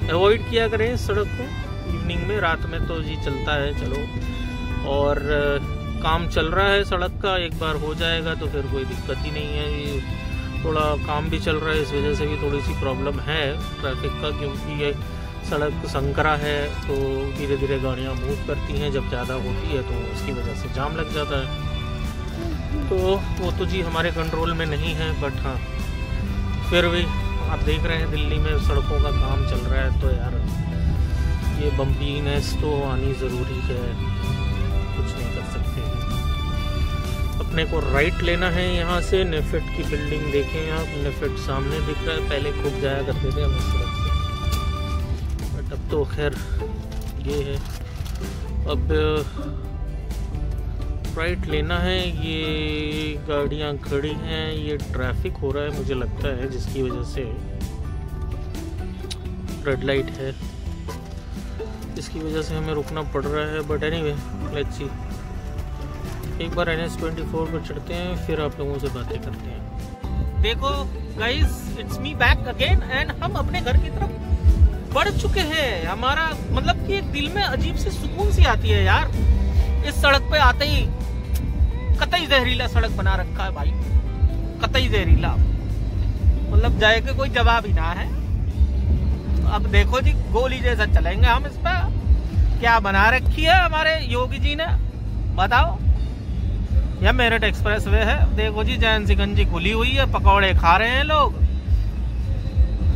अवॉइड किया करें इस सड़क को इवनिंग में। रात में तो जी चलता है चलो। और काम चल रहा है सड़क का, एक बार हो जाएगा तो फिर कोई दिक्कत ही नहीं है। थोड़ा काम भी चल रहा है, इस वजह से भी थोड़ी सी प्रॉब्लम है ट्रैफिक का, क्योंकि ये सड़क संकरा है तो धीरे धीरे गाड़ियाँ मूव करती हैं। जब ज़्यादा होती है तो उसकी वजह से जाम लग जाता है। तो वो तो जी हमारे कंट्रोल में नहीं है, बट हाँ फिर भी आप देख रहे हैं दिल्ली में सड़कों का काम चल रहा है, तो यार ये बम्पीनेस तो आनी ज़रूरी है, कुछ नहीं कर सकते हैं। अपने को राइट लेना है यहाँ से। नेफेड की बिल्डिंग देखें आप, नेफेड सामने दिख रहा है, पहले खूब जाया करते थे हम इस सड़क से, बट अब तो खैर ये है। अब राइट लेना है। ये गाड़ियाँ खड़ी हैं, ये ट्रैफिक हो रहा है मुझे लगता है, जिसकी वजह से रेड लाइट है, इसकी वजह से हमें रुकना पड़ रहा है। बट एनीवे लेट्स सी, एक बार NH24 पर चढ़ते हैं, फिर आप लोगों से बातें करते हैं। देखो guys, it's me back again and हम अपने घर की तरफ बढ़ चुके हैं। हमारा मतलब कि दिल में अजीब सी सुकून सी आती है यार इस सड़क पे आते ही। कतई जहरीला सड़क बना रखा है भाई, कतई जहरीला, मतलब जाए के कोई जवाब ही ना है। अब देखो जी गोली जैसा चलेंगे हम इस पे। क्या बना रखी है हमारे योगी जी ने, बताओ। यह मेरठ एक्सप्रेस वे है, देखो जी जैन सिकंजी खुली हुई है, पकौड़े खा रहे हैं लोग।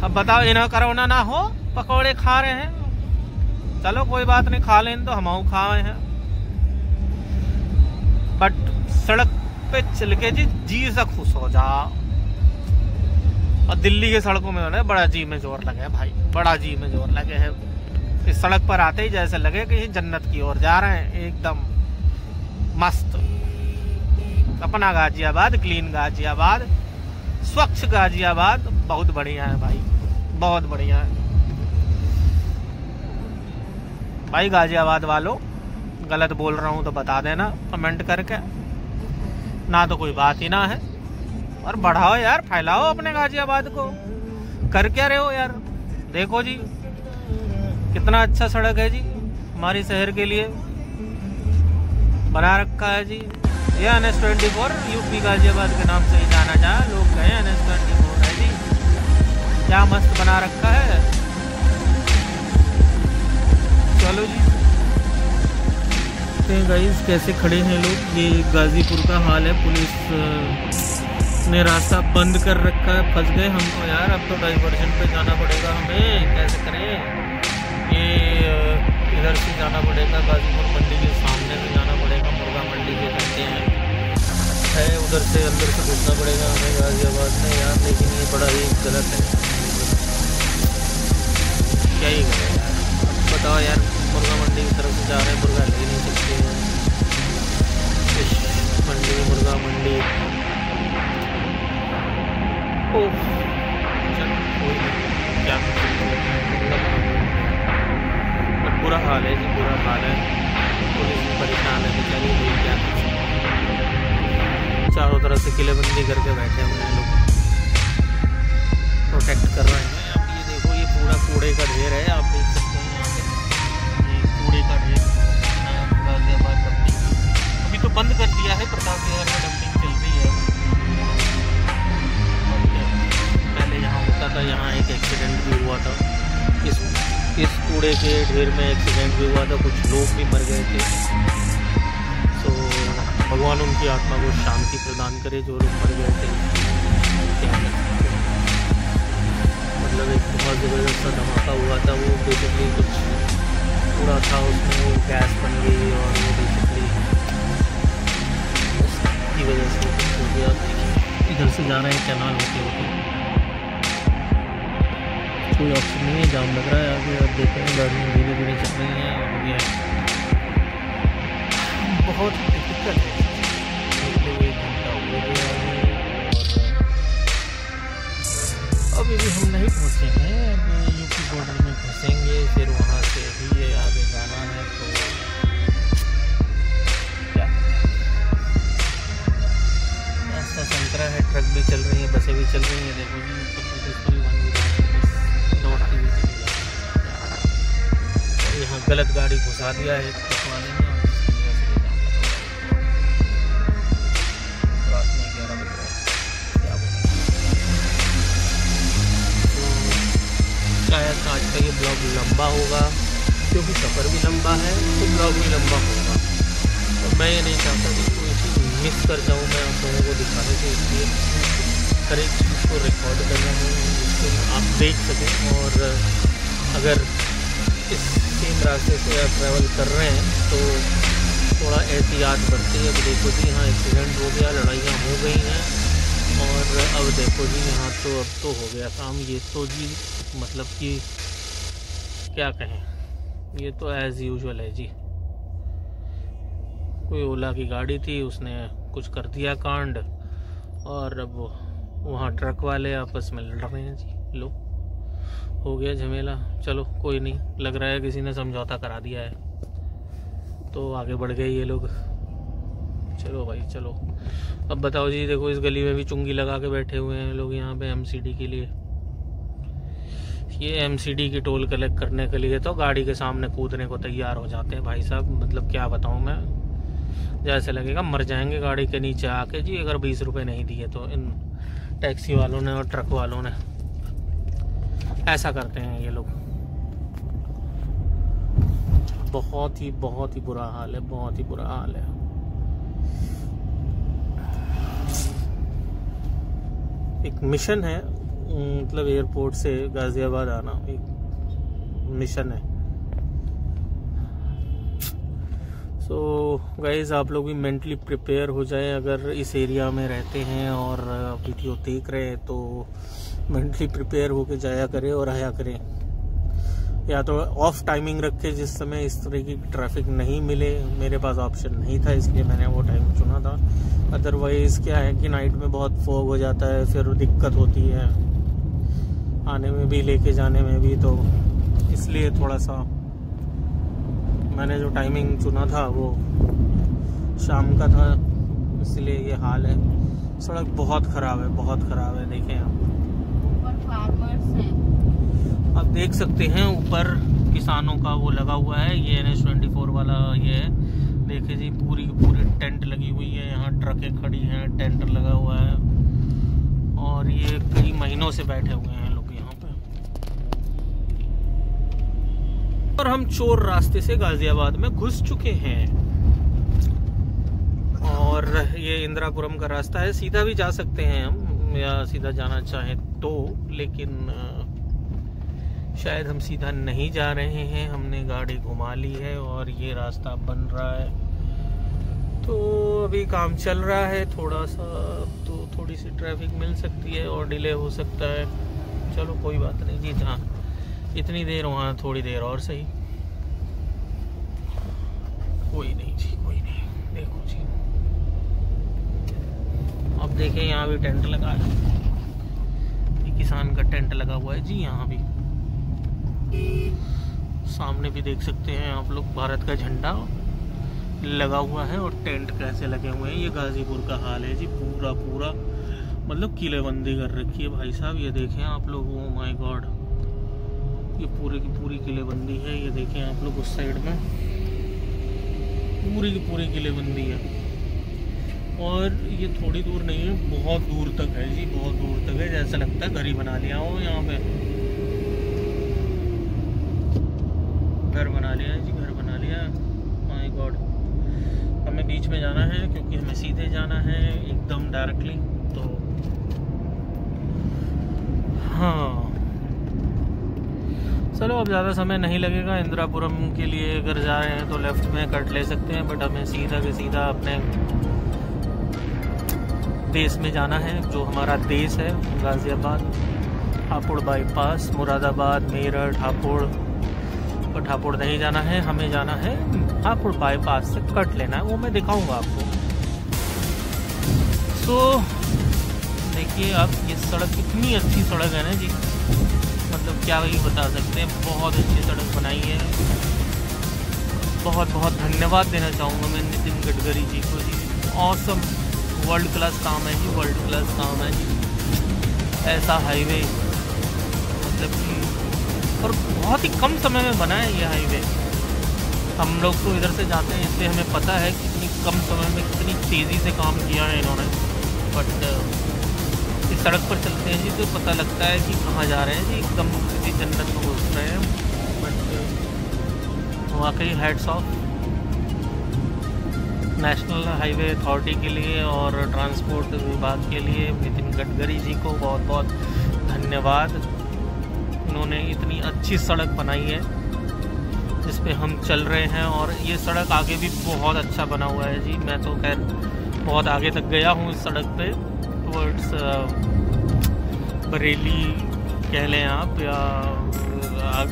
अब बताओ इन्हें कोरोना ना हो, पकौड़े खा रहे हैं। चलो कोई बात नहीं, खा लें तो हम खाए हैं। बट सड़क पे चल के जी से खुश हो जाओ। और दिल्ली के सड़कों में ना बड़ा जी में जोर लगे भाई, बड़ा जी में जोर लगे है। इस सड़क पर आते ही जैसे लगे कि जन्नत की ओर जा रहे हैं, एकदम मस्त। अपना गाजियाबाद, क्लीन गाजियाबाद, स्वच्छ गाजियाबाद, बहुत बढ़िया है भाई, बहुत बढ़िया है भाई। गाजियाबाद वालों, गलत बोल रहा हूँ तो बता देना कमेंट करके, ना तो कोई बात ही ना है। और बढ़ाओ यार, फैलाओ अपने गाजियाबाद को। कर क्या रहे हो यार? देखो जी कितना अच्छा सड़क है जी, हमारी शहर के लिए बना रखा है जी। ये NH24 यूपी गाजियाबाद के नाम से ही जाना जाए, लोग कहें NH24 है जी। क्या मस्त बना रखा है। चलो जी गाइस कैसे खड़े हैं लोग। ये गाजीपुर का हाल है, पुलिस ने रास्ता बंद कर रखा है। फंस गए हम तो यार, अब तो डाइवर्जन पे जाना पड़ेगा हमें। कैसे करें? ये इधर से जाना पड़ेगा, गाजीपुर मंडी के सामने से जाना पड़ेगा, मुर्गा मंडी के कहते हैं है, उधर से अंदर से घुसना पड़ेगा हमें गाजियाबाद में यार। लेकिन ये बड़ा ही गलत है, क्या ही करें यार। बताओ यार, मुर्गा मंडी की तरफ से जा रहे हैं, मुर्गा ले नहीं सकते हैं। मंडी मुर्गा मंडी क्या बुरा हाल है जी, बुरा हाल है। पुलिस भी परेशान है बेचारी, लोग क्या कर सकते हैं। चारों तरफ से किलेबंदी करके बैठे हुए हैं लोग, प्रोटेक्ट कर रहे हैं। अब ये देखो, ये पूरा कूड़े का ढेर है, आप देख सकते हैं यहाँ पे ये कूड़े का ढेर। गाजियाबाद डंपिंग अभी तो बंद कर दिया है, प्रताप विहार में डंपिंग चल रही है। पहले यहाँ होता था, यहाँ एक एक्सीडेंट भी हुआ था। इस कूड़े के ढेर में एक्सीडेंट भी हुआ था, कुछ लोग भी मर गए थे। तो भगवान उनकी आत्मा को शांति प्रदान करे, जो लोग मर गए थे। मतलब एक बहुत ज़बरदस्त सा धमाका हुआ था, वो बेसिकली कुछ कूड़ा था, उसमें वो गैस बन गई और वो बेसिकली उसकी वजह से कुछ हो गया। इधर से जा रहे हैं कैनाल होते होते, कोई ऑप्शन नहीं है, जाम लग रहा है आगे। आप देख रहे हैं गाड़ियाँ धीरे धीरे चल रही हैं और ये बहुत दिक्कत है। 1 घंटा हो गया है और अभी भी हम नहीं पहुँचे हैं। अब यूपी बॉर्डर में घुसेंगे, फिर वहाँ से भी ये आगे जाना है। तो क्या रास्ता संकरा है, ट्रक भी चल रही है, बसें भी चल रही हैं। देखो जी उत्तर प्रदेश परिवहन विभाग दौड़ती हुई चली जा रही है। और यहाँ गलत गाड़ी घुसा दिया है ट्रक वाले ने, और इसकी वजह से ये जाम लगा हुआ है। रात में 11 बज रहे हैं, क्या बोलें। तो शायद आज का ये ब्लॉग लंबा होगा, क्योंकि सफ़र भी लंबा है तो ब्लॉग भी लंबा होगा। और मैं ये नहीं चाहता कि कोई चीज़ मिस कर जाऊँ मैं आप लोगों को दिखाने से, इसलिए हर एक चीज़ को रिकॉर्ड कर रहा हूँ जिससे आप देख सकें। और अगर इस सेम रास्ते से आप ट्रैवल कर रहे हैं तो थोड़ा एहतियात बरतिए। अब देखो जी यहाँ एक्सीडेंट हो गया, लड़ाइयाँ हो गई हैं, और अब देखो जी यहाँ तो अब तो हो गया काम। ये तो जी मतलब कि क्या कहें, ये तो एज़ यूजुअल है जी। कोई ओला की गाड़ी थी, उसने कुछ कर दिया कांड, और अब वहाँ ट्रक वाले आपस में लड़ रहे हैं जी। लो हो गया झमेला। चलो कोई नहीं, लग रहा है किसी ने समझौता करा दिया है, तो आगे बढ़ गए ये लोग। चलो भाई चलो। अब बताओ जी, देखो इस गली में भी चुंगी लगा के बैठे हुए हैं लोग यहाँ पे MCD के लिए। ये MCD की टोल कलेक्ट करने के लिए तो गाड़ी के सामने कूदने को तैयार हो जाते हैं भाई साहब। मतलब क्या बताऊँ मैं, जैसे लगेगा मर जाएंगे गाड़ी के नीचे आके जी, अगर 20 रुपये नहीं दिए तो। इन टैक्सी वालों ने और ट्रक वालों ने ऐसा करते हैं ये लोग। बहुत ही बुरा हाल है, बहुत ही बुरा हाल है। एक मिशन है, मतलब एयरपोर्ट से गाजियाबाद आना एक मिशन है। सो गाइज आप लोग भी मेंटली प्रिपेयर हो जाएं। अगर इस एरिया में रहते हैं और वीडियो देख रहे हैं तो मेंटली प्रिपेयर होके जाया करें और आया करें। या तो ऑफ टाइमिंग रखे जिस समय इस तरह की ट्रैफिक नहीं मिले। मेरे पास ऑप्शन नहीं था इसलिए मैंने वो टाइम चुना था। अदरवाइज़ क्या है कि नाइट में बहुत फॉग हो जाता है, फिर दिक्कत होती है आने में भी लेके जाने में भी। तो इसलिए थोड़ा सा मैंने जो टाइमिंग चुना था वो शाम का था, इसलिए ये हाल है। सड़क बहुत ख़राब है, बहुत ख़राब है। देखें आप, ऊपर फार्मर्स हैं। आप देख सकते हैं ऊपर किसानों का वो लगा हुआ है, ये NH24 वाला ये है। देखिए जी, पूरी की पूरी टेंट लगी हुई है, यहाँ ट्रकें खड़ी हैं, टेंट लगा हुआ है और ये कई महीनों से बैठे हुए हैं लोग यहाँ पे। और हम चोर रास्ते से गाजियाबाद में घुस चुके हैं और ये इंदिरापुरम का रास्ता है। सीधा भी जा सकते हैं हम, या सीधा जाना चाहें तो, लेकिन शायद हम सीधा नहीं जा रहे हैं। हमने गाड़ी घुमा ली है और ये रास्ता बन रहा है, तो अभी काम चल रहा है थोड़ा सा, तो थोड़ी सी ट्रैफिक मिल सकती है और डिले हो सकता है। चलो कोई बात नहीं जी, जहाँ इतनी देर वहाँ थोड़ी देर और सही, कोई नहीं जी, कोई नहीं। देखो जी, अब देखें यहाँ भी टेंट लगा है, ये किसान का टेंट लगा हुआ है जी। यहाँ भी सामने भी देख सकते हैं आप लोग, भारत का झंडा लगा हुआ है और टेंट कैसे लगे हुए हैं। ये गाजीपुर का हाल है जी, पूरा पूरा मतलब किलेबंदी कर रखी है भाई साहब। ये देखें आप लोग, ओ माय गॉड, ये पूरी की पूरी किलेबंदी है। ये देखें आप लोग उस साइड में पूरी की पूरी किलेबंदी है और ये थोड़ी दूर नहीं है, बहुत दूर तक है जी, बहुत दूर तक है। जैसा लगता है घर ही बना लिया हो, यहाँ पे घर बना लिया है जी, घर बना लिया। माय गॉड, हमें बीच में जाना है क्योंकि हमें सीधे जाना है एकदम डायरेक्टली। तो हाँ चलो, अब ज़्यादा समय नहीं लगेगा। इंदिरापुरम के लिए अगर जा रहे हैं तो लेफ्ट में कट ले सकते हैं, बट हमें सीधा के सीधा अपने देश में जाना है, जो हमारा देश है गाज़ियाबाद। हापुड़ बाईपास, मुरादाबाद, मेरठ, हापुड़, और हापुड़ नहीं जाना है, हमें जाना है हापुड़ बाईपास से कट लेना है, वो मैं दिखाऊंगा आपको। तो देखिए आप, ये सड़क इतनी अच्छी सड़क है ना जी, मतलब क्या वही बता सकते हैं, बहुत अच्छी सड़क बनाई है। बहुत बहुत धन्यवाद देना चाहूँगा मैं नितिन गडकरी जी को जी, ऑसम, वर्ल्ड क्लास काम है जी, वर्ल्ड क्लास काम है जी। ऐसा हाईवे मतलब कि, और बहुत ही कम समय में बना है ये हाईवे। हम लोग तो इधर से जाते हैं इसलिए हमें पता है कि इतनी कम समय में कितनी तेज़ी से काम किया है इन्होंने, बट इस सड़क पर चलते हैं जी तो पता लगता है कि कहाँ जा रहे हैं जी, एकदम किसी जन्नत में घुस रहे हैं। बट वाकई hats off national highway authority के लिए और ट्रांसपोर्ट विभाग के लिए, नितिन गडकरी जी को बहुत बहुत धन्यवाद। इन्होंने इतनी अच्छी सड़क बनाई है जिस पे हम चल रहे हैं, और ये सड़क आगे भी बहुत अच्छा बना हुआ है जी। मैं तो खैर बहुत आगे तक गया हूँ इस सड़क पे, टुवर्ड्स बरेली कह लें आप, या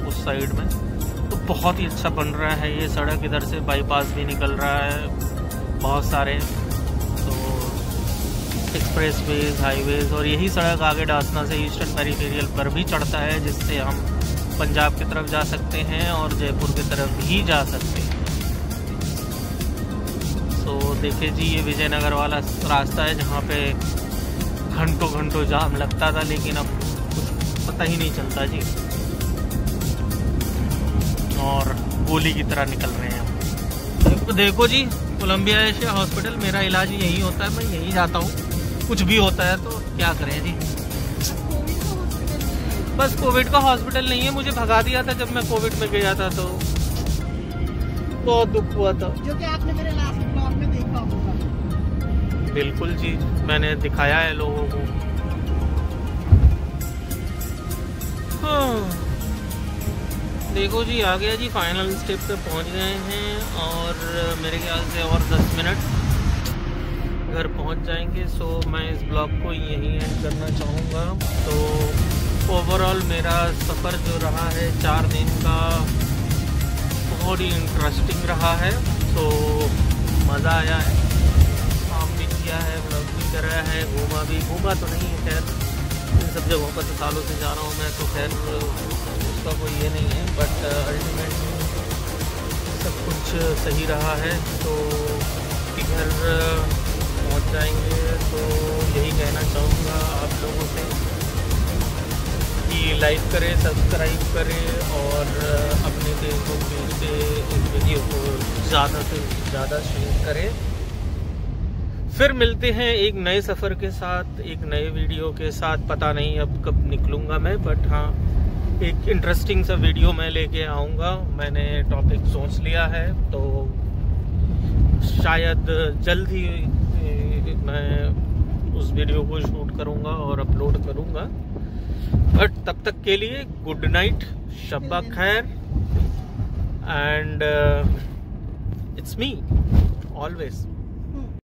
उस साइड में, तो बहुत ही अच्छा बन रहा है ये सड़क। इधर से बाईपास भी निकल रहा है बहुत सारे, तो एक्सप्रेसवेज, हाईवेज, और यही सड़क आगे डासना से ईस्टर्न पेरिफेरियल पर भी चढ़ता है, जिससे हम पंजाब की तरफ जा सकते हैं और जयपुर की तरफ भी जा सकते हैं। तो देखिए जी, ये विजयनगर वाला रास्ता है जहाँ पे घंटों घंटों जाम लगता था, लेकिन अब कुछ पता ही नहीं चलता जी, और गोली की तरह निकल रहे हैं हम। तो देखो जी, कोलंबिया एशिया हॉस्पिटल, मेरा इलाज यही होता है, मैं यही जाता हूँ, कुछ भी होता है तो क्या करें जी। बस कोविड का हॉस्पिटल नहीं है, मुझे भगा दिया था जब मैं कोविड में गया था, तो बहुत दुख हुआ था। जो कि आपने मेरे लास्ट ब्लॉग में देखा होगा। बिल्कुल जी, मैंने दिखाया है लोगों को। हाँ देखो जी, आ गया जी, फाइनल स्टेप पे पहुंच गए हैं, और मेरे ख्याल से और 10 मिनट घर पहुंच जाएंगे। सो मैं इस ब्लॉग को यहीं एंड करना चाहूँगा। तो ओवरऑल मेरा सफ़र जो रहा है 4 दिन का, बहुत ही इंटरेस्टिंग रहा है। तो मज़ा आया है, काम भी किया है, ब्लॉग भी करा है, घूमा तो नहीं है खैर, इन सब जगहों पर तो सालों से जा रहा हूँ मैं, तो खैर उसका कोई ये नहीं है, बट अल्टीमेटली सब कुछ सही रहा है। तो घर पहुँच जाएंगे तो यही कहना चाहूँगा आप लोगों से कि लाइक करें, सब्सक्राइब करें और अपने फेसबुक पेज पे इस वीडियो को ज़्यादा से ज़्यादा शेयर करें। फिर मिलते हैं एक नए सफ़र के साथ, एक नए वीडियो के साथ। पता नहीं अब कब निकलूँगा मैं, बट हाँ एक इंटरेस्टिंग सा वीडियो मैं लेके आऊँगा। मैंने टॉपिक सोच लिया है, तो शायद जल्द ही मैं उस वीडियो को शूट करूँगा और अपलोड करूँगा। बट तब तक के लिए गुड नाइट, शब्बा खैर, एंड इट्स मी ऑलवेज।